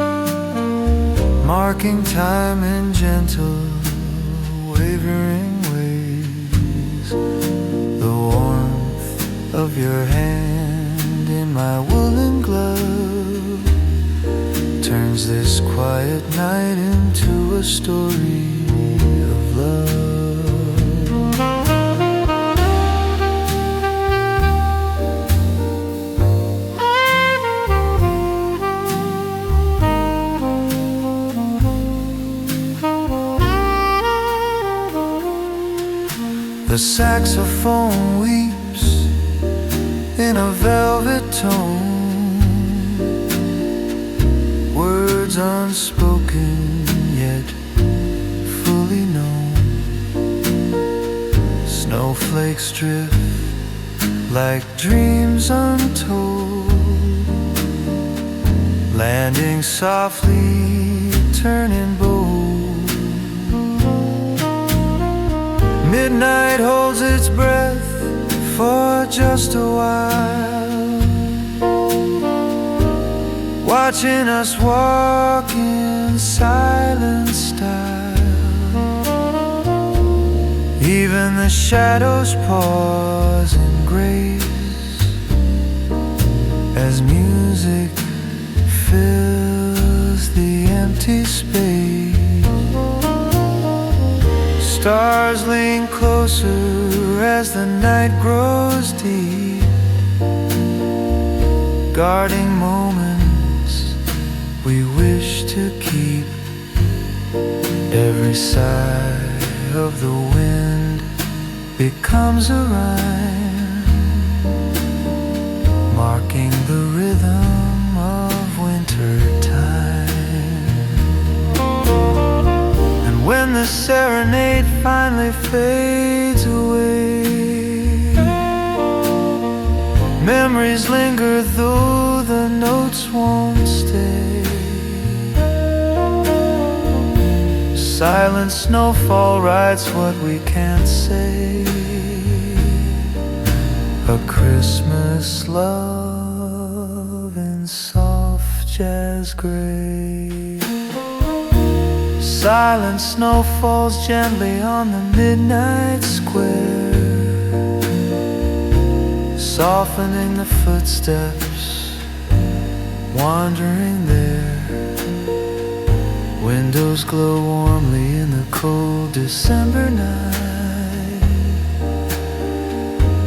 marking time in gentle, wavering ways. The warmth of your hand in my woolen glove turns this quiet night into a story of love. The saxophone weeps in a velvet tone, words unspoken yet fully known. Snowflakes drift like dreams untold, landing softly, turning bold. Midnight holds its breath for just a while, watching us walk in silent style. Even the shadows pause in grace as music fills the empty space. Stars lean closer as the night grows deep, guarding moments we wish to keep. Every sigh of the wind becomes a rhyme, marking the rhythm of winter time. And when the serenade finally fades away, memories linger though the notes won't stay. Silent snowfall writes what we can't say. A Christmas love in soft jazz gray. Silent snow falls gently on the midnight square, softening the footsteps wandering there. Windows glow warmly in the cold December night,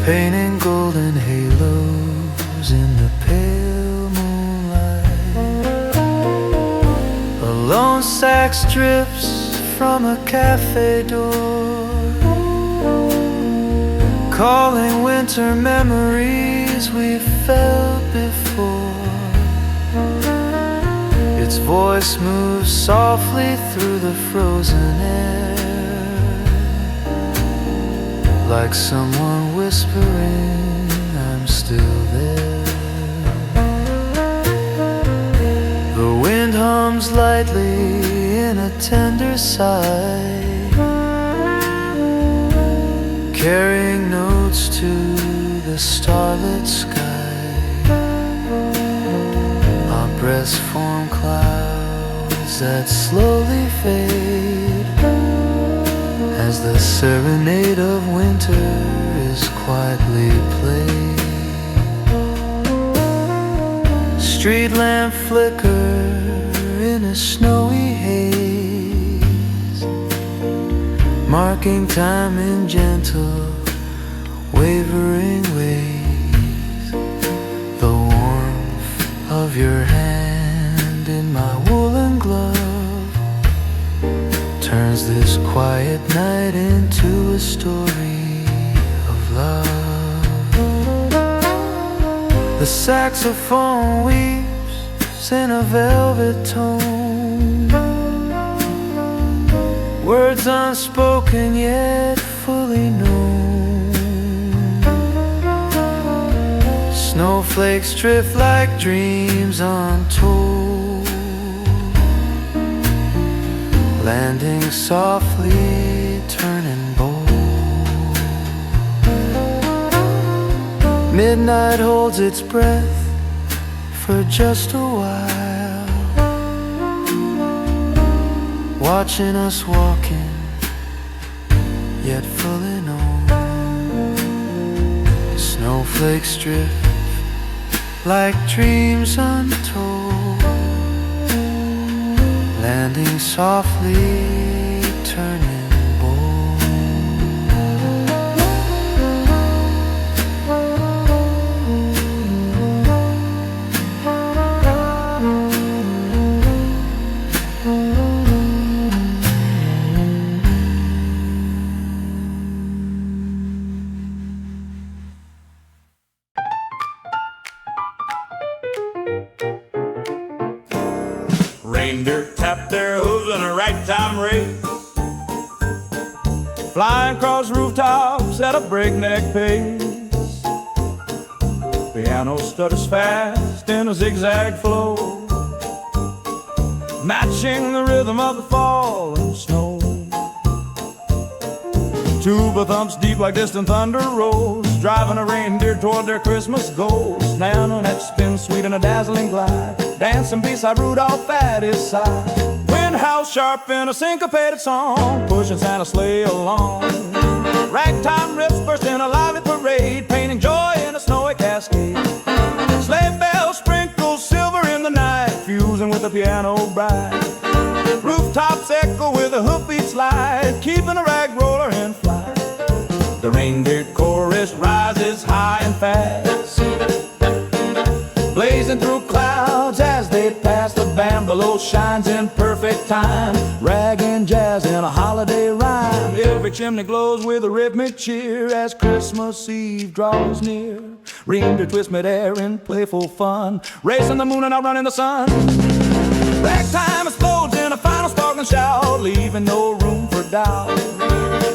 painting golden halos in the pale moonlight. A lone sax drifts from a cafe door, calling winter memories we felt before. Its voice moves softly through the frozen air, like someone whispering, I'm still there. The wind hums lightly in a tender sigh, carrying notes to the starlit sky. Our breaths form clouds that slowly fade as the serenade of winter is quietly played. Street lamp flicker in a snowy haze, marking time in gentle, wavering ways. The warmth of your hand in my woolen glove turns this quiet night into a story of love. The saxophone weeps in a velvet tone, words unspoken yet fully known. Snowflakes drift like dreams untold, landing softly, turning bold. Midnight holds its breath for just a while, watching us walking, yet fully known. Snowflakes drift like dreams untold, landing softly, turning bold. Reindeer tap their hooves in a ragtime race, flying across rooftops at a breakneck pace. Piano stutters fast in a zigzag flow, matching the rhythm of the falling snow. Tuba thumps deep like distant thunder rolls, driving a reindeer toward their Christmas goals. Snare spins sweet in a dazzling glide, dancing beside Rudolph at his side. Wind howls sharp in a syncopated song, pushing Santa's sleigh along. Ragtime riffs burst in a lively parade, painting joy in a snowy cascade. Sleigh bells sprinkle silver in the night, fusing with the piano bright. Rooftops echo with a hoofbeat slide, keeping a rag roller in flight. The reindeer chorus rises high and fast, blazing through clouds as they pass. The band below shines in perfect time, rag and jazz in a holiday rhyme. Every chimney glows with a rhythmic cheer as Christmas Eve draws near. Reindeer twist midair in playful fun, racing the moon and outrunning the sun. Ragtime explodes in a final sparkling shout, leaving no room for doubt.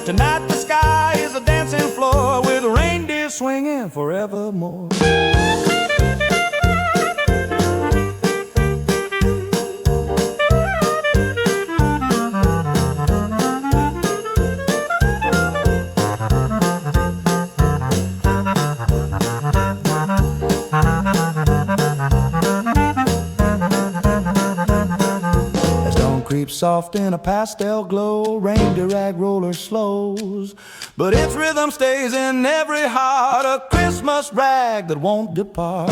Tonight the sky is a dancing floor with reindeer swinging forevermore. Creeps soft in a pastel glow, reindeer rag roller slows, but its rhythm stays in every heart, a Christmas rag that won't depart.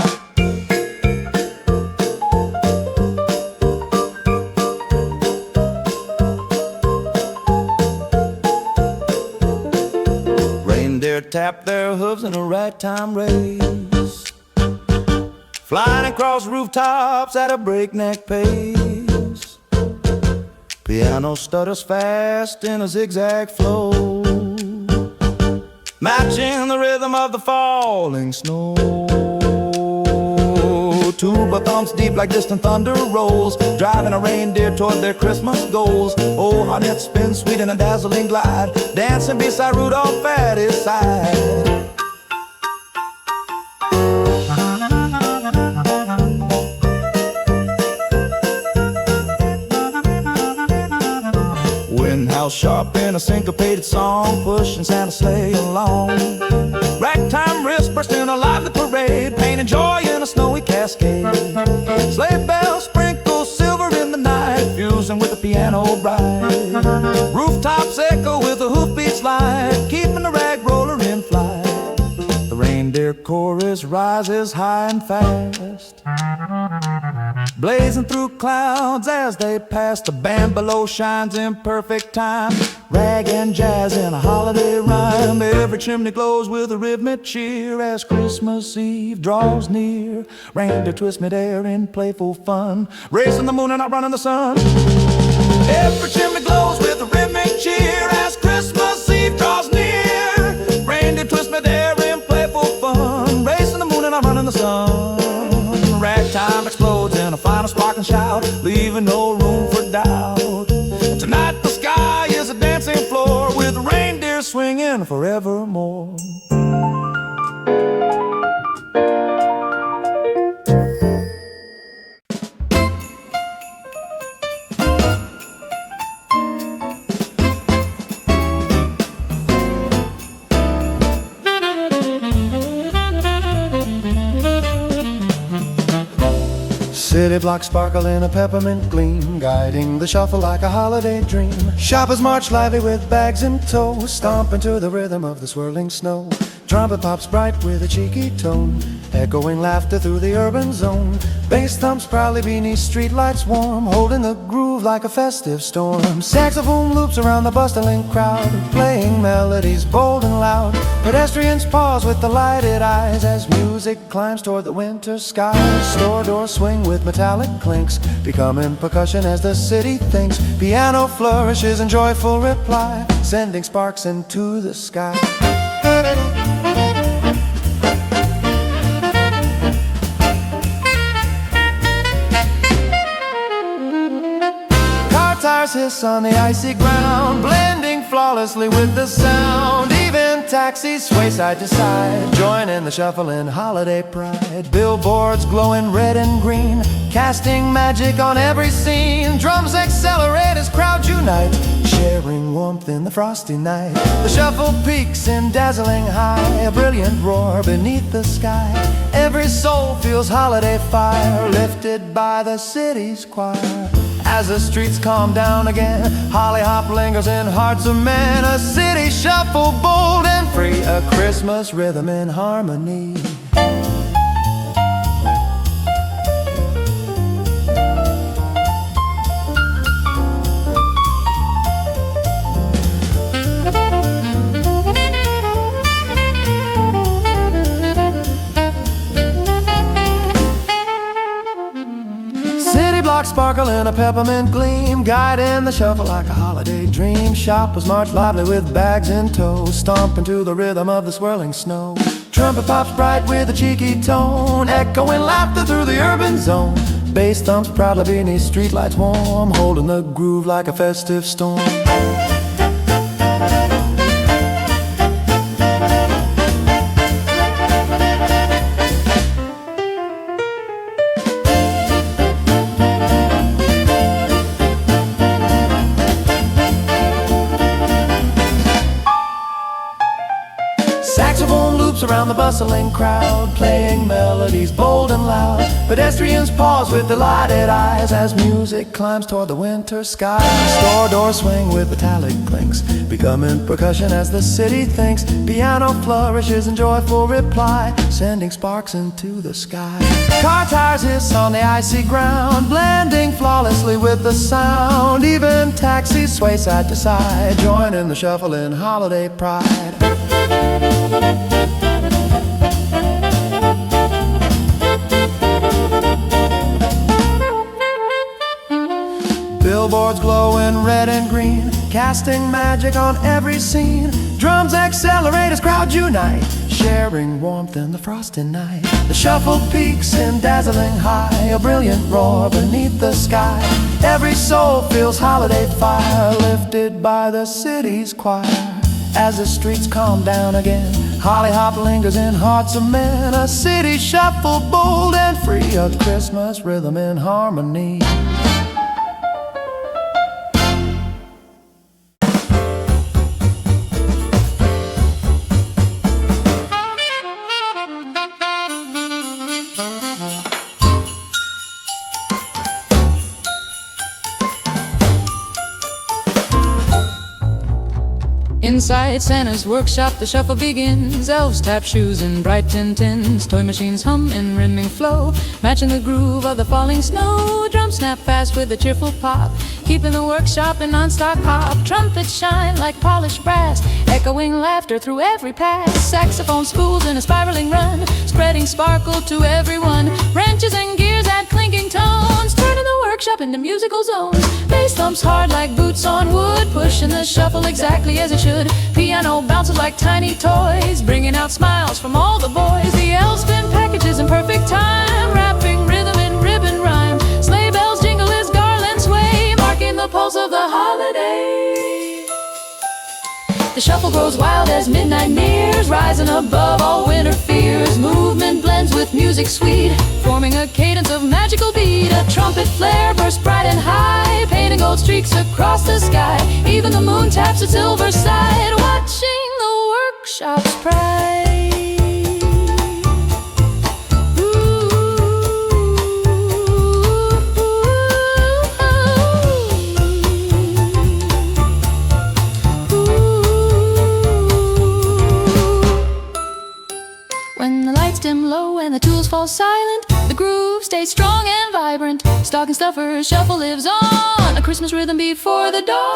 Reindeer tap their hooves in a ragtime race, flying across rooftops at a breakneck pace. Piano stutters fast in a zigzag flow, matching the rhythm of the falling snow. Tuba thumps deep like distant thunder rolls, driving a reindeer toward their Christmas goals. Oh, harnett spins sweet in a dazzling glide, dancing beside Rudolph at his side. Sharp in a syncopated song, pushing Santa's sleigh along. Ragtime riffs burst in a lively parade, painting joy in a snowy cascade. Sleigh bells sprinkle silver in the night, fusing with the piano bright. Rooftops echo with a hoofbeat slide, keeping the rag roller in flight. The reindeer chorus rises high and fast, blazing through clouds as they pass. The band below shines in perfect time, rag and jazz in a holiday rhyme. Every chimney glows with a rhythmic cheer as Christmas Eve draws near. Reindeer twist midair in playful fun, racing the moon and outrunning the sun. Every chimney glows with a rhythmic cheer as Christmas Eve draws near. Reindeer twist midair in playful fun, racing the moon and outrunning the sun. Ragtime explodes in a final sparkling shout, leaving no room for doubt. Tonight the sky is a dancing floor with reindeer swinging forevermore. City blocks sparkle in a peppermint gleam, guiding the shuffle like a holiday dream. Shoppers march lively with bags in tow, stomping to the rhythm of the swirling snow. Trumpet pops bright with a cheeky tone, echoing laughter through the urban zone. Bass thumps proudly beneath streetlights warm, holding the groove like a festive storm. Saxophone loops around the bustling crowd, playing melodies bold and loud. Pedestrians pause with delighted eyes as music climbs toward the winter skies. Store doors swing with metallic clinks, becoming percussion as the city thinks. Piano flourishes in joyful reply, sending sparks into the sky. tires hiss on the icy ground, blending flawlessly with the sound. Even taxis sway side to side, join in the shuffle in holiday pride. Billboards glowing red and green, casting magic on every scene. Drums accelerate as crowds unite, sharing warmth in the frosty night. The shuffle peaks in dazzling high, a brilliant roar beneath the sky. Every soul feels holiday fire, lifted by the city's choir. As the streets calm down again, holly hop lingers in hearts of men. A city shuffle bold and free, a Christmas rhythm in harmony. Sparkle in a peppermint gleam, guiding the shuffle like a holiday dream. Shoppers march lively with bags in tow, stomping to the rhythm of the swirling snow. Trumpet pops bright with a cheeky tone, echoing laughter through the urban zone. Bass thumps proudly beneath streetlights warm, holding the groove like a festive storm. Around the bustling crowd, playing melodies bold and loud. Pedestrians pause with delighted eyes as music climbs toward the winter sky. Store doors swing with metallic clinks, becoming percussion as the city thinks. Piano flourishes in joyful reply, sending sparks into the sky. Car tires hiss on the icy ground, blending flawlessly with the sound. Even taxis sway side to side, join in the shuffle in holiday pride. Billboards glow in red and green, casting magic on every scene. Drums accelerate as crowds unite, sharing warmth in the frosty night. The shuffle peaks in dazzling high, a brilliant roar beneath the sky. Every soul feels holiday fire, lifted by the city's choir. As the streets calm down again, holly hop lingers in hearts of men. A city shuffle bold and free, a Christmas rhythm in harmony. Inside Santa's workshop, the shuffle begins. Elves tap shoes in bright tin tins. Toy machines hum in rhythmic flow, matching the groove of the falling snow. Drums snap fast with a cheerful pop, keeping the workshop in non-stop hop. Trumpets shine like polished brass, echoing laughter through every pass. Saxophone spools in a spiraling run, spreading sparkle to everyone. Wrenches and gears add clinking tones, turning the workshop into musical zones. Bass thumps hard like boots on wood, pushing the shuffle exactly as it should. Piano bounces like tiny toys, bringing out smiles from all the boys. The elves spin packages in perfect time, wrapping rhythm in ribbon rhyme. Sleigh bells jingle as garlands sway, marking the pulse of the holiday. The shuffle grows wild as midnight nears, rising above all winter fears. Movement blends with music sweet, forming a cadence of magical beat. A trumpet flare bursts bright and high, painting gold streaks across the sky. Even the moon taps its silver side, watching the workshop's pride. When the lights dim low and the tools fall silent, the groove stays strong and vibrant. Stocking stuffers shuffle lives on, a Christmas rhythm before the dawn.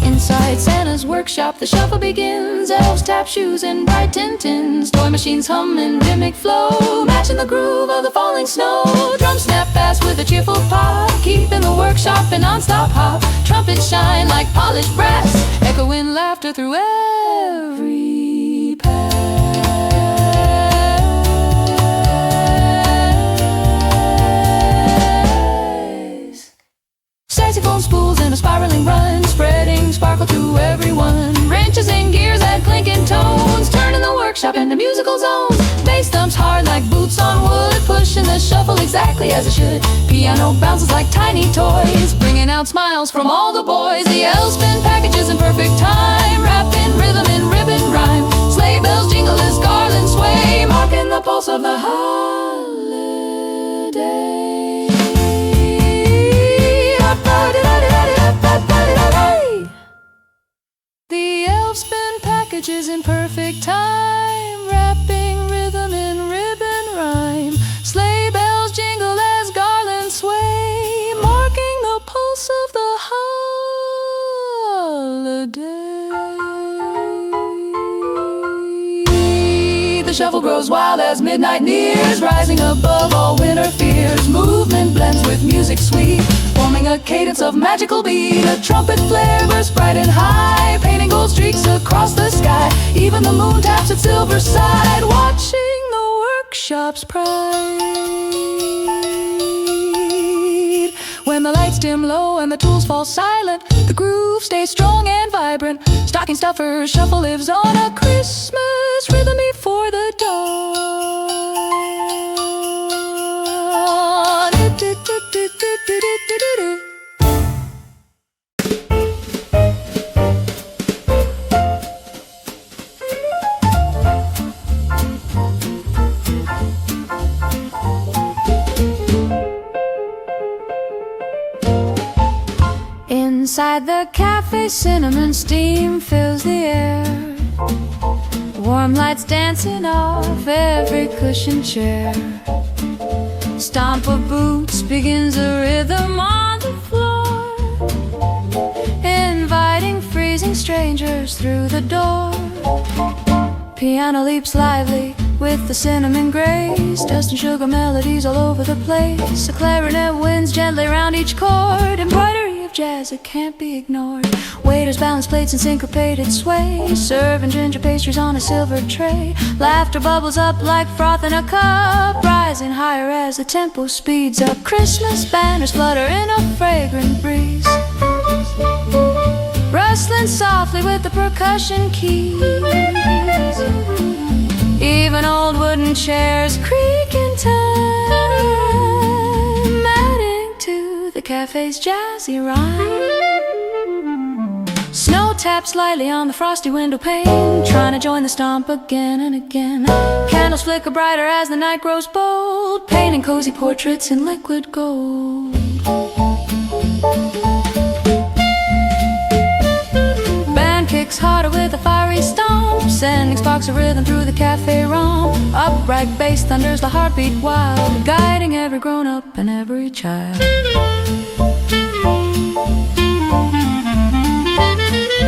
Inside Santa's workshop, the shuffle begins. Elves tap shoes in bright tin tins. Toy machines hum in rhythmic flow, matching the groove of the falling snow. Drums snap fast with a cheerful pop, keeping the workshop in non-stop hop. Trumpets shine like polished brass, echoing laughter through every pass. workshop in the musical zone. Bass thumps hard like boots on wood, pushing the shuffle exactly as it should. Piano bounces like tiny toys, bringing out smiles from all the boys. The elves spin packages in perfect time, wrapped in rhythm and ribbon rhyme. Sleigh bells jingle as garlands sway, marking the pulse of the holiday. The elves spin packages in perfect time, wrapping rhythm in ribbon rhyme. Sleigh bells jingle as garlands sway, marking the pulse of the holiday. The shuffle grows wild as midnight nears, rising above all winter fears. Movement blends with music sweet, forming a cadence of magical beat. A trumpet flare bursts bright and high, painting gold streaks across the sky. Even the moon taps its silver side, watching the workshop's pride. When the lights dim low and the tools fall silent, the groove stays strong and vibrant. Stocking stuffers shuffle lives on, a Christmas rhythm before the dawn. Inside the cafe, cinnamon steam fills the air. Warm lights dancing off every cushioned chair. Stomp of boots begins a rhythm on the floor, inviting freezing strangers through the door. Piano leaps lively with the cinnamon grace, dust and sugar melodies all over the place. A clarinet winds gently round each chord, embroidery of jazz that can't be ignored. Waiters balance plates in syncopated sway, serving ginger pastries on a silver tray. Laughter bubbles up like froth in a cup, rising higher as the tempo speeds up. Christmas banners flutter in a fragrant breeze, rustling softly with the percussion keys. Even old wooden chairs creak in time, adding to the cafe's jazzy rhyme. Snow taps lightly on the frosty window pane, trying to join the stomp again and again. Candles flicker brighter as the night grows bold, painting cozy portraits in liquid gold. Kicks harder with a fiery stomp, sending sparks of rhythm through the cafe romp. Upright bass thunders the heartbeat wild, guiding every grown-up and every child.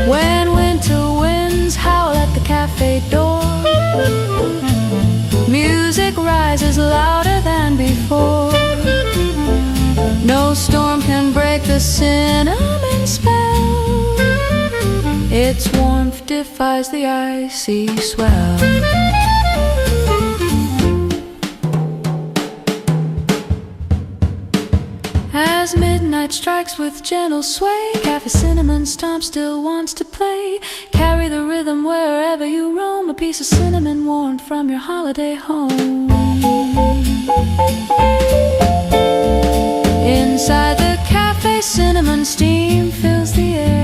When winter winds howl at the cafe door, music rises louder than before. No storm can break the cinnamon spell, its warmth defies the icy swell. As midnight strikes with gentle sway, Cafe Cinnamon Stomp still wants to play. Carry the rhythm wherever you roam, a piece of cinnamon warmed from your holiday home. Inside the cafe, cinnamon steam fills the air.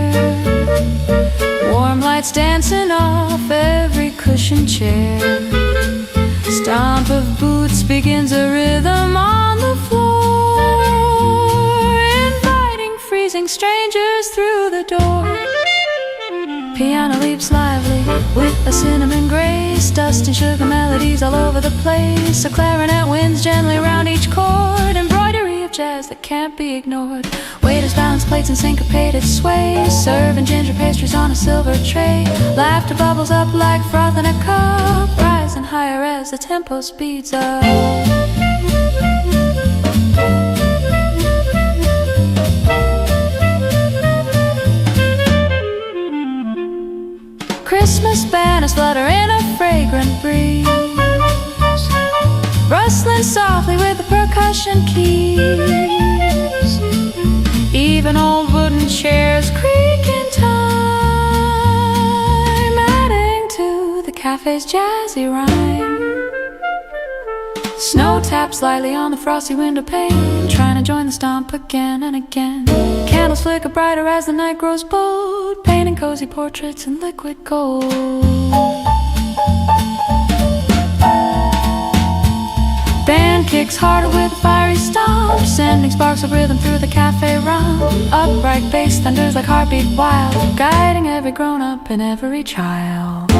Warm lights dancing off every cushioned chair. Stomp of boots begins a rhythm on the floor, inviting freezing strangers through the door. Piano leaps lively with a cinnamon grace, dust and sugar melodies all over the place. A clarinet winds gently round each chord, embroidery of jazz that can't be ignored. Waiters balance plates in syncopated sway, serving ginger pastries on a silver tray. Laughter bubbles up like froth in a cup, rising higher as the tempo speeds up. Christmas banners flutter in a fragrant breeze, rustling softly with the percussion keys. Even old wooden chairs creak in time, adding to the cafe cafe's jazzy rhyme. Snow taps lightly on the frosty window pane, trying to join the stomp again and again. Candles flicker brighter as the night grows bold, painting cozy portraits in liquid gold. Band kicks harder with a fiery stomp, sending sparks of rhythm through the cafe romp. Upright bass thunders like heartbeat wild, guiding every grown-up and every child.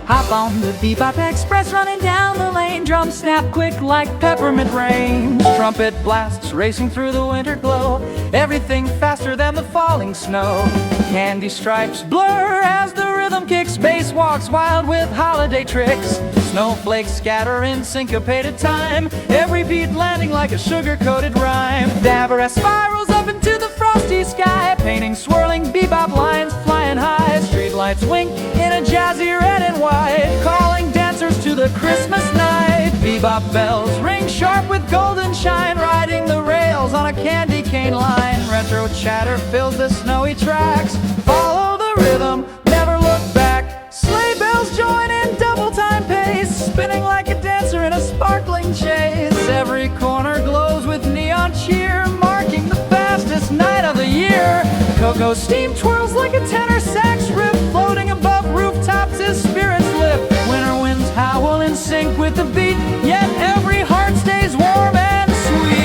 Hop on the bebop express running down the lane. Drums snap quick like peppermint rain. Trumpet blasts racing through the winter glow. Everything faster than the falling snow. Candy stripes blur as the rhythm kicks. Bass walks wild with holiday tricks. Snowflakes scatter in syncopated time. Every beat landing like a sugar-coated rhyme. Dapper spirals up into the frosty sky, painting swirling bebop lines flying high. Streetlights wink in a jazzy red and white, calling dancers to the Christmas night. Bebop bells ring sharp with golden shine, riding the rails on a candy cane line. Retro chatter fills the snowy tracks. Follow the rhythm, never look back. Sleigh bells join in double time pace, spinning like a dancer in a sparkling chase. Every corner glows with neon cheer, marking the fastest night of the year. Cocoa steam twirls like a tenor sax riff, floating above rooftops as spirits lift. Winter winds howl in sync with the beat, yet every heart stays warm and sweet.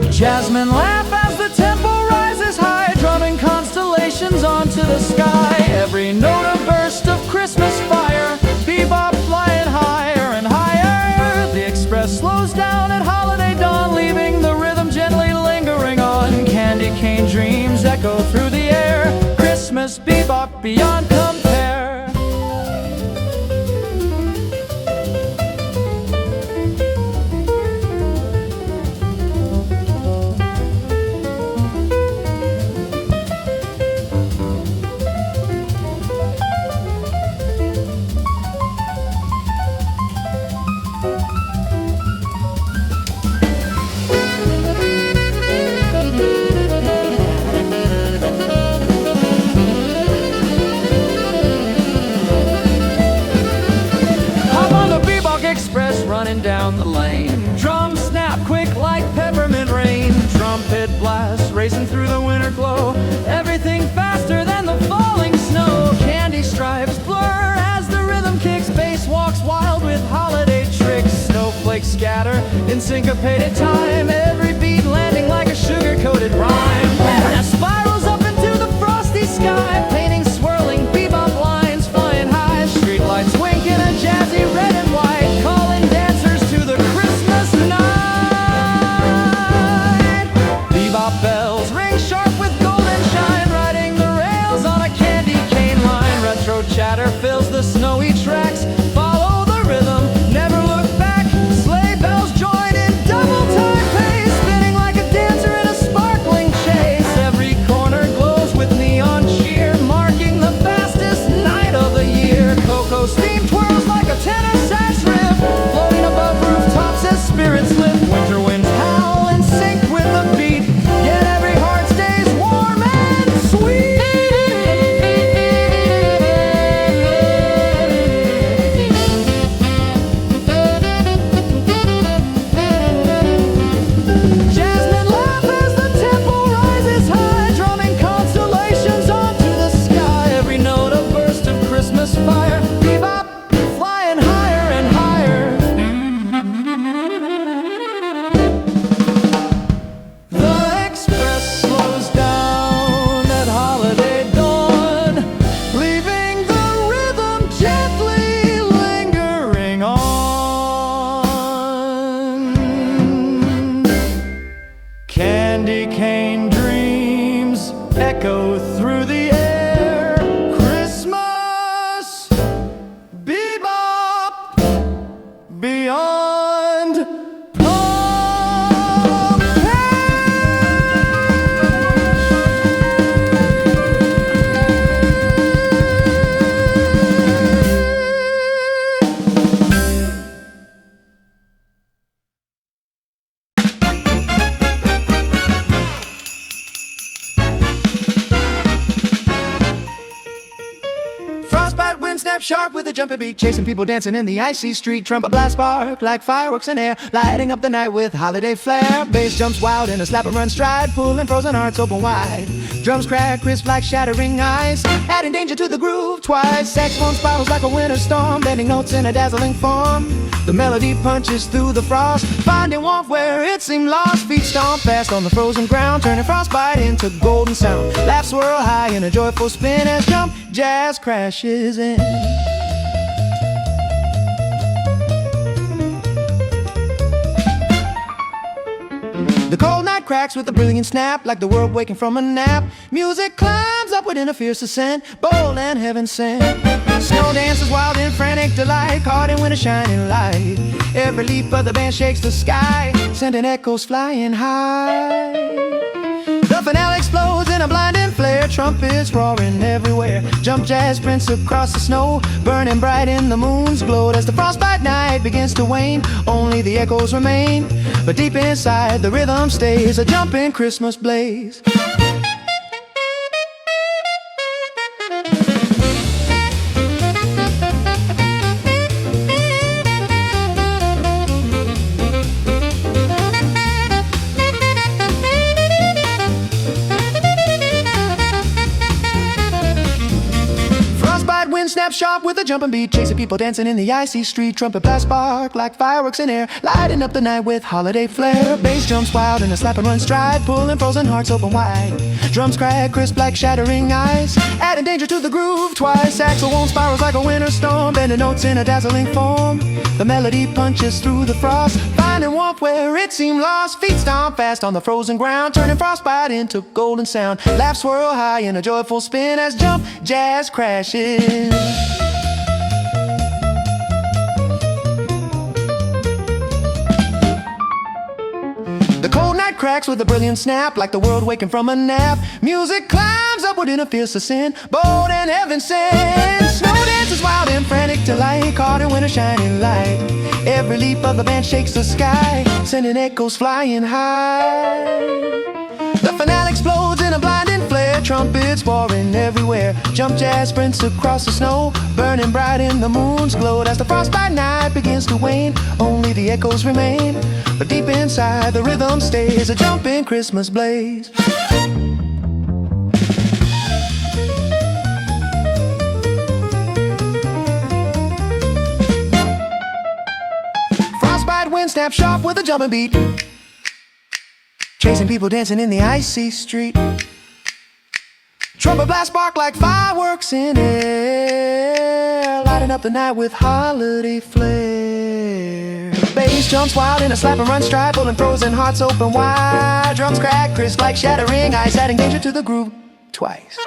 Jasmine laugh as the tempo rises high, drumming constellations onto the sky. Every note a burst of Christmas fire, bebop flying higher and higher. The express slows down at holiday dawn, leaving the rhythm gently lingering on. Candy cane dreams echo through the air, Christmas bebop beyond compare. Express running down the lane. Drums snap quick like peppermint rain. Trumpet blasts racing through the winter glow. Everything faster than the falling snow. Candy stripes blur as the rhythm kicks. Bass walks wild with holiday tricks. Snowflakes scatter in syncopated time. Every beat landing like a sugar-coated rhyme. That spirals up into the frosty sky, painting swirling bebop lines flying high. Streetlights wink in a jazzy red and white, calling dancers to the Christmas night. Bebop bells ring sharp with golden shine, riding the rails on a candy cane line. Retro chatter fills the snowy tracks. Follow the rhythm, never look back. Sleigh bells join in double time pace, spinning like a dancer in a sparkling chase. snap sharp with a jumping beat, chasing people dancing in the icy street. Trumpet blast spark like fireworks in air, lighting up the night with holiday flair. Bass jumps wild in a slap and run stride, pulling frozen hearts open wide. Drums crack crisp like shattering ice, adding danger to the groove twice. Saxophone spirals like a winter storm, bending notes in a dazzling form. The melody punches through the frost, finding warmth where it seemed lost. Feet stomp fast on the frozen ground, turning frostbite into golden sound. Laughs swirl high in a joyful spin as jump jazz crashes in. The cold night cracks with a brilliant snap, like the world waking from a nap. Music climbs upward in a fierce ascent, bold and heaven sent. Snow dances wild in frantic delight, caught in winter shining light. Every leap of the band shakes the sky, sending echoes flying high. The finale explodes in a blinding flare, trumpets roaring everywhere. Jump jazz sprints across the snow, burning bright in the moon's glow. As the frostbite night begins to wane, only the echoes remain. But deep inside the rhythm stays, a jumping Christmas blaze. Snap sharp with a jumping beat, chasing people dancing in the icy street. Trumpet blast spark like fireworks in air, lighting up the night with holiday flair. Bass jumps wild in a slap and run stride, pulling frozen hearts open wide. Drums crack crisp like shattering ice, adding danger to the groove twice. Saxophone spirals like a winter storm, bending notes in a dazzling form. The melody punches through the frost, finding warmth where it seemed lost. Feet stomp fast on the frozen ground, turning frostbite into golden sound. Laughs swirl high in a joyful spin as jump jazz crashes. The cold night cracks with a brilliant snap, like the world waking from a nap. Music climbs upward in a fierce ascent, bold and heaven sent. Snow dances wild in frantic delight, caught in winter shining light. Every leap of the band shakes the sky, sending echoes flying high. The finale explodes in a blinding flare, trumpets roaring everywhere. Jump jazz sprints across the snow, burning bright in the moon's glow. As the frostbite night begins to wane, only the echoes remain. But deep inside the rhythm stays, a jumping Christmas blaze. Frostbite wind snap sharp with a jumping beat, chasing people dancing in the icy street. Trumpet blast spark like fireworks in air, lighting up the night with holiday flair. Bass jumps wild in a slap and run stride, pulling frozen hearts open wide. Drums crack crisp like shattering ice, adding danger to the groove twice.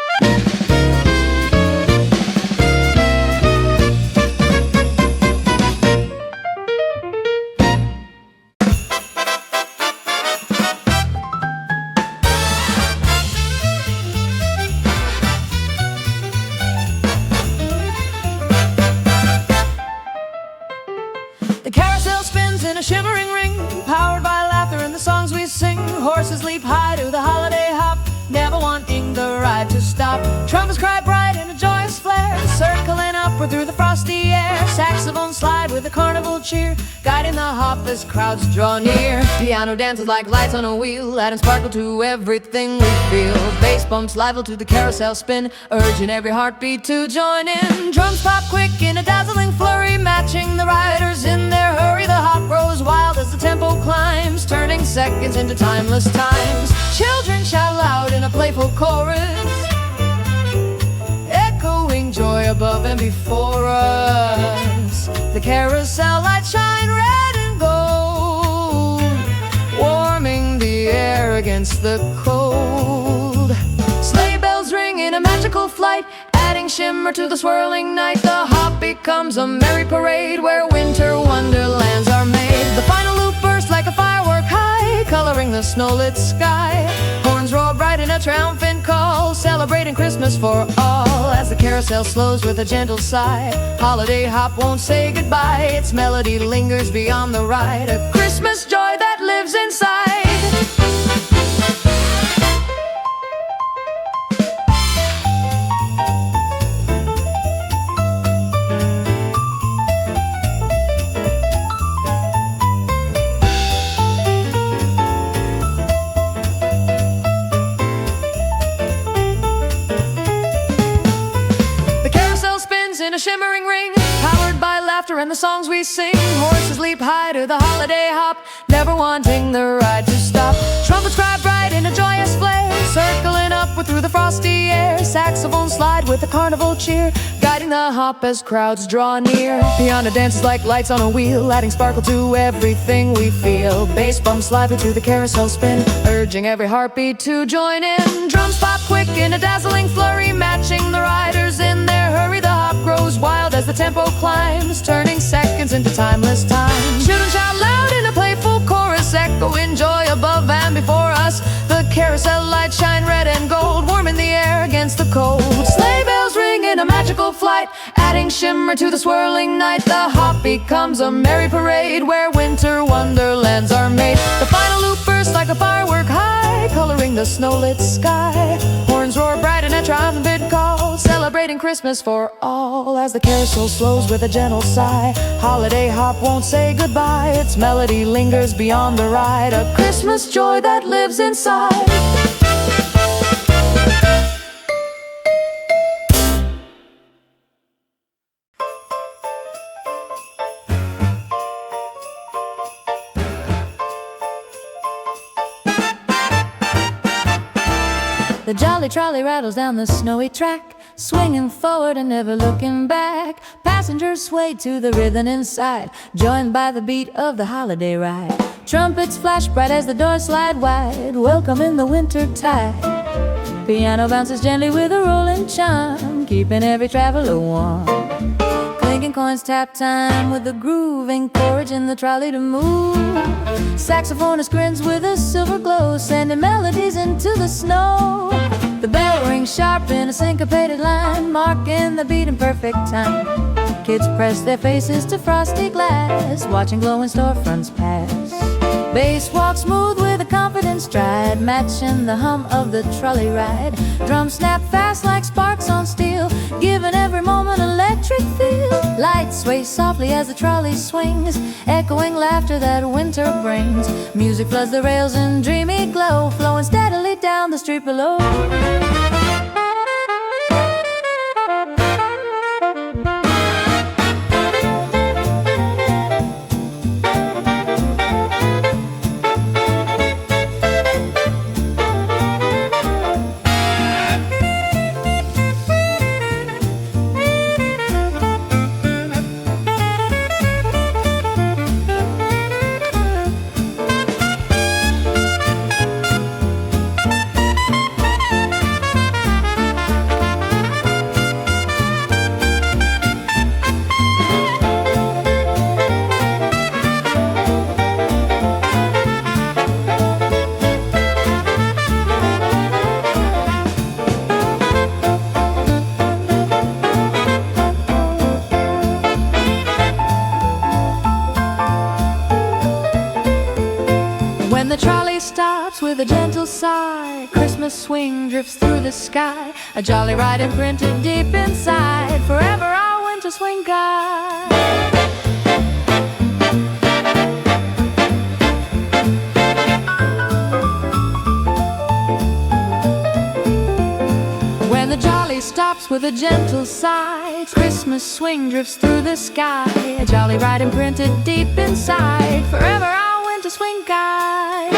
The carousel spins in a shimmering ring, powered by laughter and the songs we sing. Horses leap high to the holiday hop, never wanting the ride to stop. Trumpets cry bright in a joyous flare, circling upward through the frosty air. Saxophones slide with a carnival cheer, guiding the hop as crowds draw near. Piano dances like lights on a wheel, adding sparkle to everything we feel. Bass bumps live to the carousel spin, urging every heartbeat to join in. Drums pop quick in a dazzling flurry, matching the riders in their hurry. The hop grows wild as the tempo climbs, turning seconds into timeless times. Children shout loud in a playful chorus, echoing joy above and before us. The carousel lights shine red and gold, warming the air against the cold. Sleigh bells ring in a magical flight, adding shimmer to the swirling night. The hop becomes a merry parade where winter wonderlands are made. The final loop bursts like a firework high, coloring the snow-lit sky. Horns roar bright in a triumphant call, celebrating Christmas for all. As the carousel slows with a gentle sigh, holiday hop won't say goodbye. Its melody lingers beyond the ride, a Christmas joy that lives inside. laughter and the songs we sing. Horses leap high to the holiday hop, never wanting the ride to stop. Trumpets cry bright in a joyous flare, circling upward through the frosty air. Saxophones slide with a carnival cheer, guiding the hop as crowds draw near. Piano dances like lights on a wheel, adding sparkle to everything we feel. Bass bumps lively to the carousel spin, urging every heartbeat to join in. Drums pop quick in a dazzling flurry, matching the riders in their hurry. The hop grows wild as the tempo climbs, turning seconds into timeless time. Children shout loud in a playful chorus, echoing joy above and before us. The carousel lights shine red and gold, warm in the air against the cold. Sleigh bells ring in a magical flight, adding shimmer to the swirling night. The hop becomes a merry parade where winter wonderlands are made. The final loop bursts like a firework high, coloring the snow-lit sky. Horns roar bright in a triumphant call, celebrating Christmas for all. As the carousel slows with a gentle sigh, holiday hop won't say goodbye. Its melody lingers beyond the ride, a Christmas joy that lives inside. The jolly trolley rattles down the snowy track, swinging forward and never looking back. Passengers sway to the rhythm inside, joined by the beat of the holiday ride. Trumpets flash bright as the doors slide wide, welcoming the winter tide. Piano bounces gently with a rolling chime, keeping every traveler warm. Clinking coins tap time with the groove, encouraging the trolley to move. Saxophonist grins with a silver glow, sending melodies into the snow. The bell rings sharp in a syncopated line, marking the beat in perfect time. Kids press their faces to frosty glass, watching glowing storefronts pass. Bass walks smooth with a confident stride, matching the hum of the trolley ride. Drums snap fast like sparks on steel, giving every moment electric feel. Lights sway softly as the trolley swings, echoing laughter that winter brings. Music floods the rails in dreamy glow, flowing steadily down the street below. When the trolley stops with a gentle sigh, Christmas swing drifts through the sky. A jolly ride imprinted deep inside, forever our winter swing guide. When the jolly stops with a gentle sigh, Christmas swing drifts through the sky. A jolly ride imprinted deep inside, forever our winter swing guide.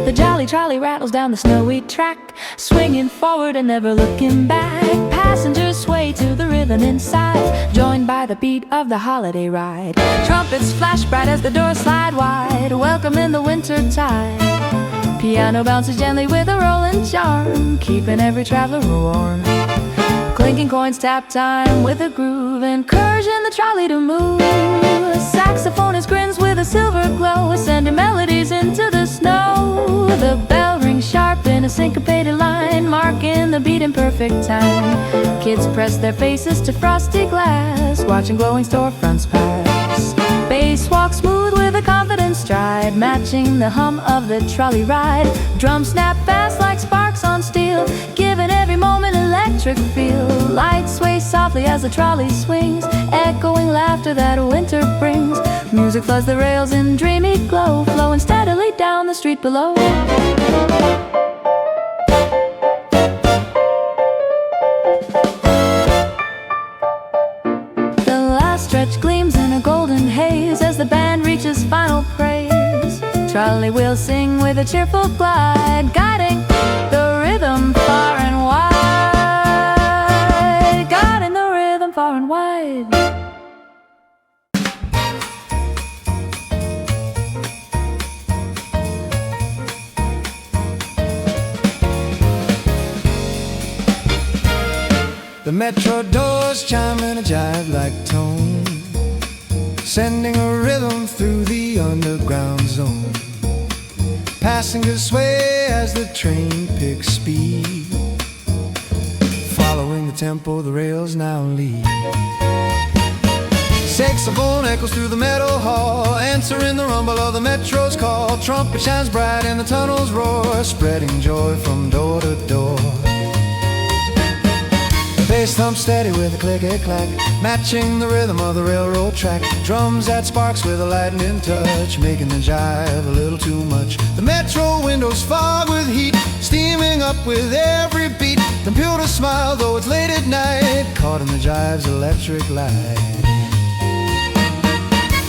The jolly trolley rattles down the snowy track, swinging forward and never looking back. Passengers sway to the rhythm inside, joined by the beat of the holiday ride. Trumpets flash bright as the doors slide wide, welcoming the winter tide. Piano bounces gently with a rolling charm, keeping every traveler warm. Clinking coins tap time with a groove, encouraging the trolley to move. Saxophonist grins with a silver glow, sending melodies into the snow. The bell rings sharp in a syncopated line, marking the beat in perfect time. Kids press their faces to frosty glass, watching glowing storefronts pass. Bass walks smooth with a confident stride, matching the hum of the trolley ride. Drums snap fast like sparks on steel, giving every moment electric electric feel. Lights sway softly as the trolley swings, echoing laughter that winter brings. Music floods the rails in dreamy glow, flowing steadily down the street below. The last stretch gleams in a golden haze as the band reaches final praise. Trolley wheels sing with a cheerful glide, guiding the rhythm far and wide, guiding the rhythm far and wide. The metro doors chime in a jive-like tone, sending a rhythm through the underground zone. Passengers sway as the train picks speed, following the tempo the rails now lead. Saxophone echoes through the metal hall, answering the rumble of the metro's call. Trumpet shines bright and the tunnels roar, spreading joy from door to door. Bass thumps steady with a click-a-clack, matching the rhythm of the railroad track. Drums that sparks with a lightning touch, making the jive a little too much. The metro windows fog with heat, steaming up with every beat. Computers smile though it's late at night, caught in the jive's electric light.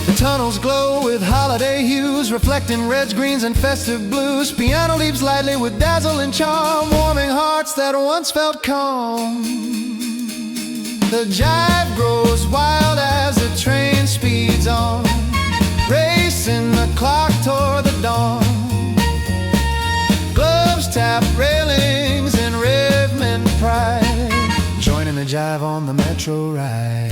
The tunnels glow with holiday hues, reflecting reds, greens, and festive blues. Piano leaps lightly with dazzling charm, warming hearts that once felt calm. The jive grows wild as the train speeds on, racing the clock toward the dawn. Gloves tap railings in rhythm and pride, joining the jive on the metro ride.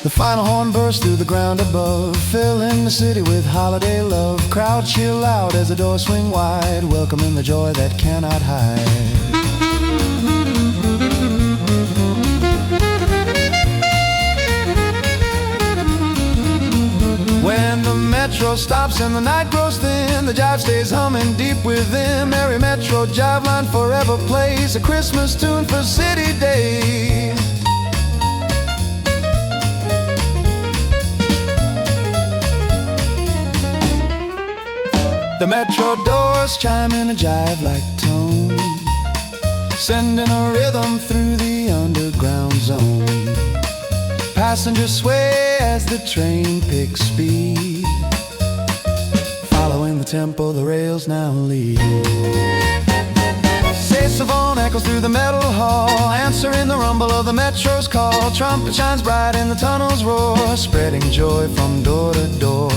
The final horn bursts through the ground above, filling the city with holiday love. Crowds chill out as the doors swing wide, welcoming the joy that cannot hide. When the metro stops and the night grows thin, the jive stays humming deep within. Merry metro jive line forever plays a Christmas tune for city days. The metro doors chime in a jive-like tone, sending a rhythm through the underground zone. Passengers sway as the train picks speed, following the tempo the rails now lead. Saxophone echoes through the metal hall, answering the rumble of the metro's call. Trumpet shines bright and the tunnels roar, spreading joy from door to door.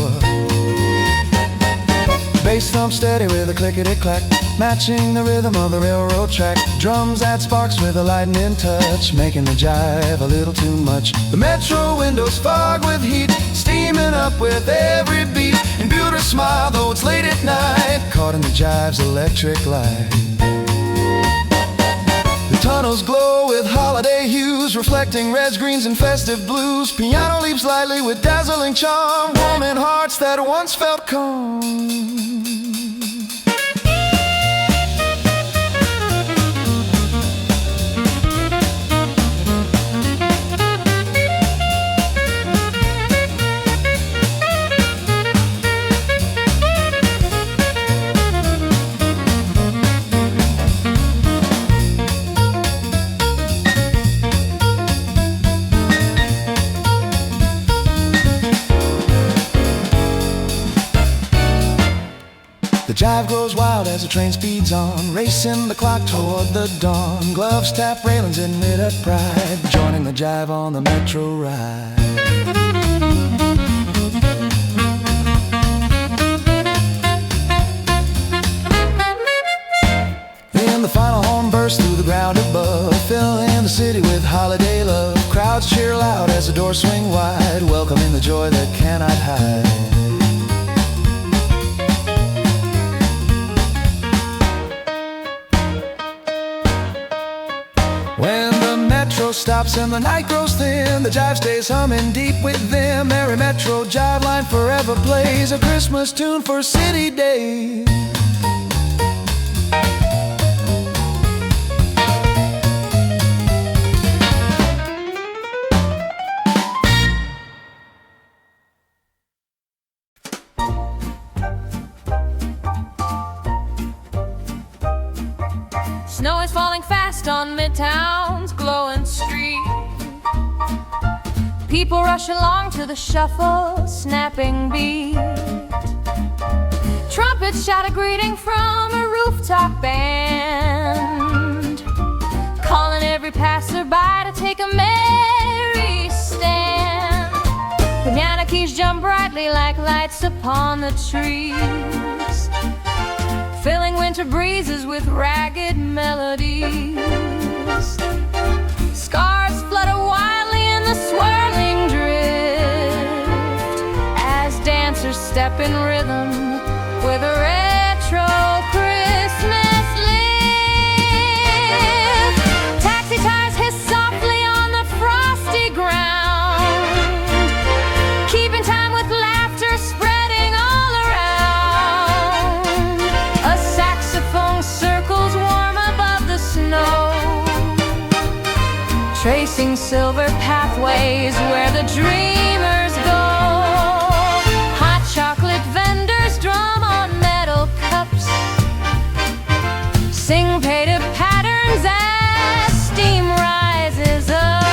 Bass thumps steady with a clickety-clack, matching the rhythm of the railroad track. Drums add sparks with a lightning touch, making the jive a little too much. The metro windows fog with heat, steaming up with every beat. And beauty smile though it's late at night, caught in the jive's electric light. The tunnels glow with holiday hues, reflecting reds, greens, and festive blues. Piano leaps lightly with dazzling charm, warming hearts that once felt calm. The jive grows wild as the train speeds on, racing the clock toward the dawn. Gloves tap railings in mid-up pride, joining the jive on the metro ride. Then the final horn bursts through the ground above, filling the city with holiday love. Crowds cheer loud as the doors swing wide, welcoming the joy that cannot hide. When the metro stops and the night grows thin. The jive stays humming deep within. Merry Metro jive line forever plays a Christmas tune for city days. Snow is falling fast on Midtown's glowing street. People rush along to the shuffle, snapping beat. Trumpets shout a greeting from a rooftop band, calling every passerby to take a merry stand. Banana keys jump brightly like lights upon the trees, filling winter breezes with ragged melodies. Scarves flutter wildly in the swirling drift as dancers step in rhythm with a retro Christmas lift. Taxi tires hiss softly on the frosty ground, keeping time with laughter spreading all around. A saxophone circles warm above the snow, tracing silver pathways where the dreamers go. Hot chocolate vendors drum on metal cups, syncopated patterns as steam rises up.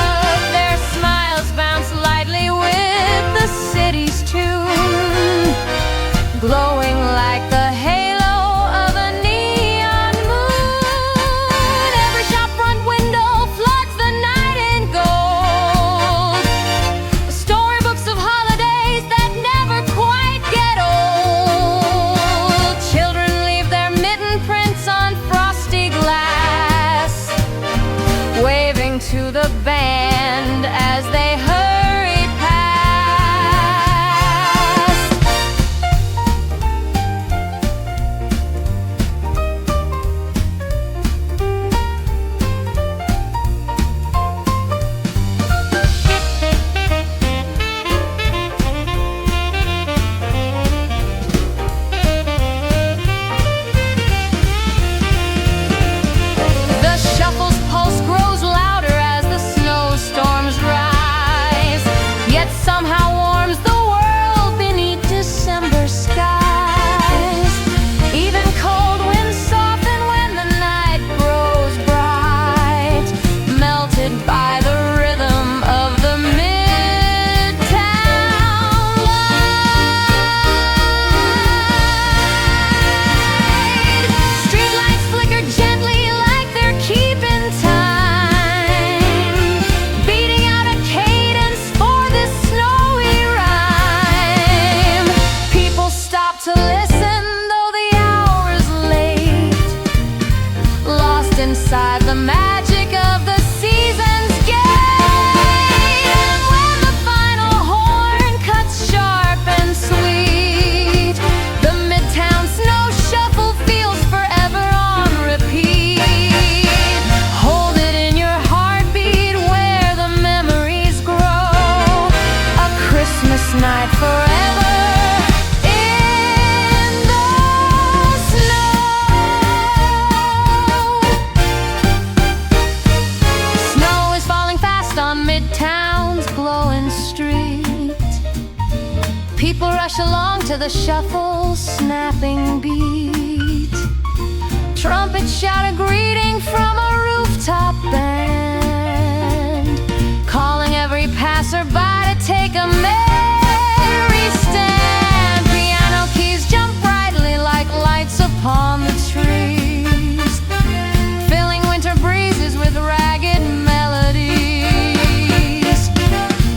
Their smiles bounce lightly with the city's tune, glowing like the halo of a neon moon. Every shop front window floods the night in gold, storybooks of holidays that never quite get old. Children leave their mitten prints on frosty glass, waving to the band as they hurry past. The shuffle's pulse grows louder as the snowstorms rise, yet somehow warms the world beneath December skies. Even cold winds soften when the night grows bright, melted by the rhythm of the midtown light. Streetlights flicker gently like they're keeping time, beating out a cadence for this snowy rhyme. People stop to listen though the hour's late, lost inside the magic of the season's gate. And when the final horn cuts sharp and sweet, the Midtown Snow Shuffle feels forever on repeat. Hold it in your heartbeat where the memories grow, a Christmas night forever in the snow. Snow is falling fast on Midtown's glowing street. People rush along to the shuffle, snapping beat. Trumpets shout a greeting from a rooftop band, calling every passerby to take a merry stand. Piano keys jump brightly like lights upon the trees, filling winter breezes with ragged melodies.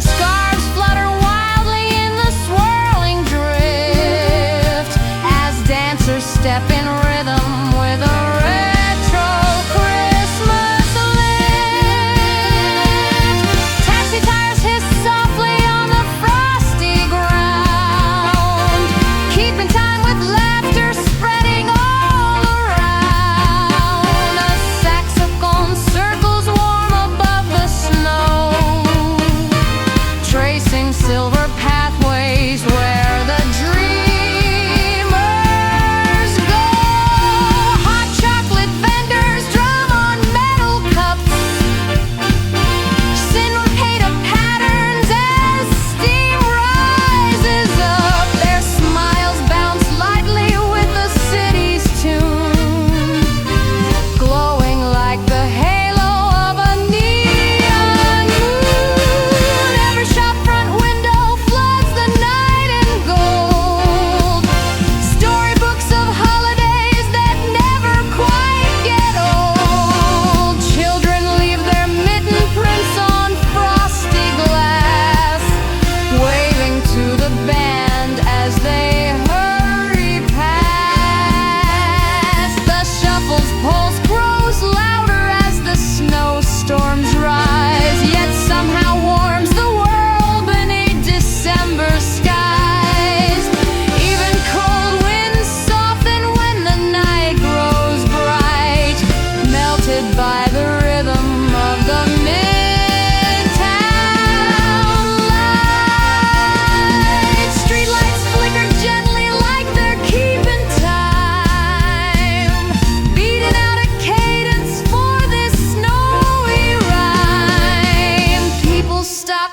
Scarves flutter wildly in the swirling drift as dancers step in rhythm with a retro Christmas lift. Taxi tires hiss softly on the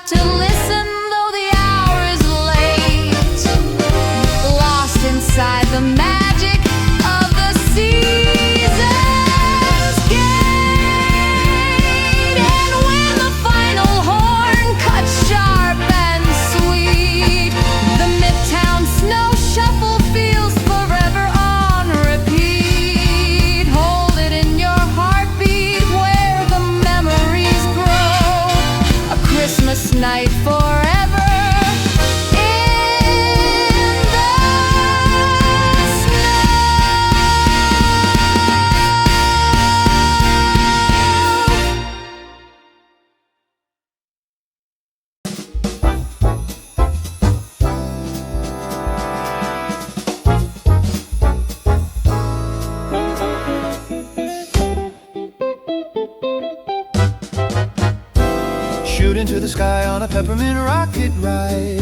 to listen though the hour is late. Lost inside the magic of the season's gate. And when the final horn cuts sharp and sweet, the Midtown Snow Shuffle feels forever on repeat. Hold it in your heartbeat where the memories grow. A Christmas night forever in the snow. Shoot into the sky on a peppermint rocket ride.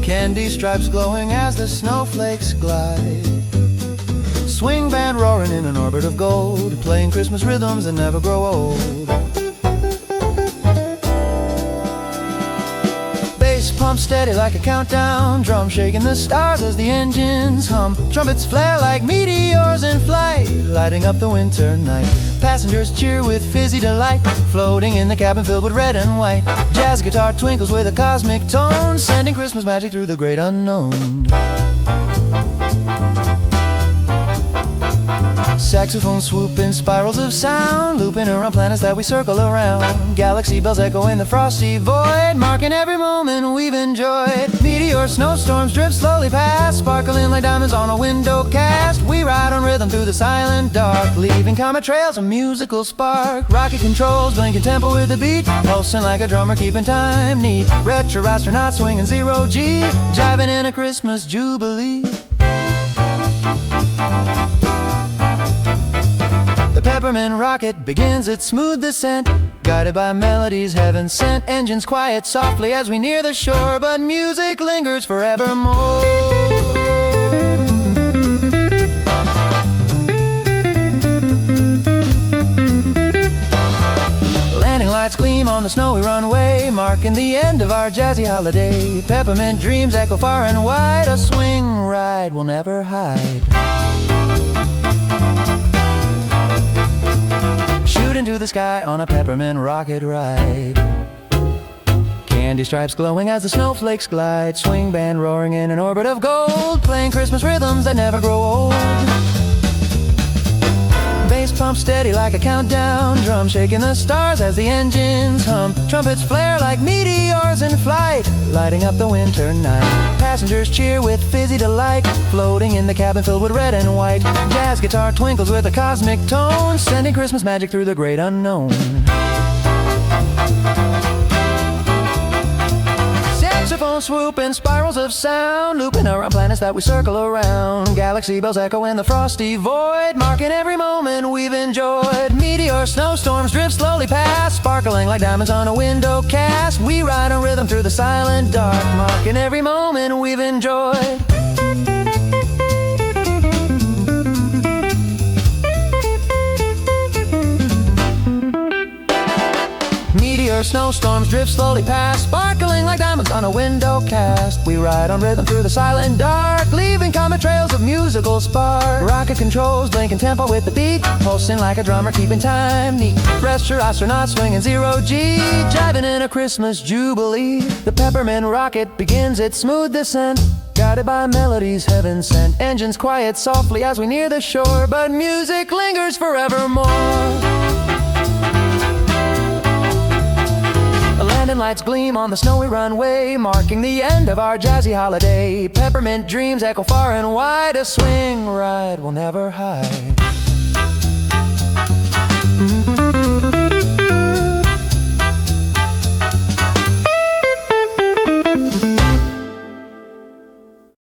Candy stripes glowing as the snowflakes glide. Swing band roaring in an orbit of gold, playing Christmas rhythms that never grow old. Bass pump steady like a countdown, drum shaking the stars as the engines hum. Trumpets flare like meteors in flight, lighting up the winter night. Passengers cheer with fizzy delight, floating in the cabin filled with red and white. Jazz guitar twinkles with a cosmic tone, sending Christmas magic through the great unknown. Saxophone swoop in spirals of sound, looping around planets that we circle around. Galaxy bells echo in the frosty void, marking every moment we've enjoyed. Meteor snowstorms drift slowly past, sparkling like diamonds on a window cast. We ride on rhythm through the silent dark, leaving comet trails of musical spark. Rocket controls blinking tempo with the beat, pulsing like a drummer keeping time neat. Retro astronauts swinging zero G, jiving in a Christmas jubilee. The peppermint rocket begins its smooth descent, guided by melodies heaven sent. Engines quiet softly as we near the shore, but music lingers forevermore. Landing lights gleam on the snowy runway, marking the end of our jazzy holiday. Peppermint dreams echo far and wide, a swing ride we'll never hide. Shoot into the sky on a peppermint rocket ride. Candy stripes glowing as the snowflakes glide. Swing band roaring in an orbit of gold, playing Christmas rhythms that never grow old. Bass pump steady like a countdown, drum shaking the stars as the engines hum. Trumpets flare like meteors in flight, lighting up the winter night. Passengers cheer with fizzy delight, floating in the cabin filled with red and white. Jazz guitar twinkles with a cosmic tone, sending Christmas magic through the great unknown. Saxophone swoop in spirals of sound, looping around planets that we circle around. Galaxy bells echo in the frosty void, marking every moment we've enjoyed. Meteor snowstorms drift slowly past, sparkling like diamonds on a window cast. We ride on rhythm through the silent dark, marking every moment we've enjoyed. Meteor snowstorms drift slowly past, sparkling like diamonds on a window cast. We ride on rhythm through the silent dark, leaving comet trails of musical spark. Rocket controls blinking tempo with the beat, pulsing like a drummer keeping time neat. Rest your astronauts swinging zero G, jiving in a Christmas jubilee. The peppermint rocket begins its smooth descent, guided by melodies heaven sent. Engines quiet softly as we near the shore, but music lingers forevermore. Landing lights gleam on the snowy runway, marking the end of our jazzy holiday. Peppermint dreams echo far and wide, a swing ride we'll never hide.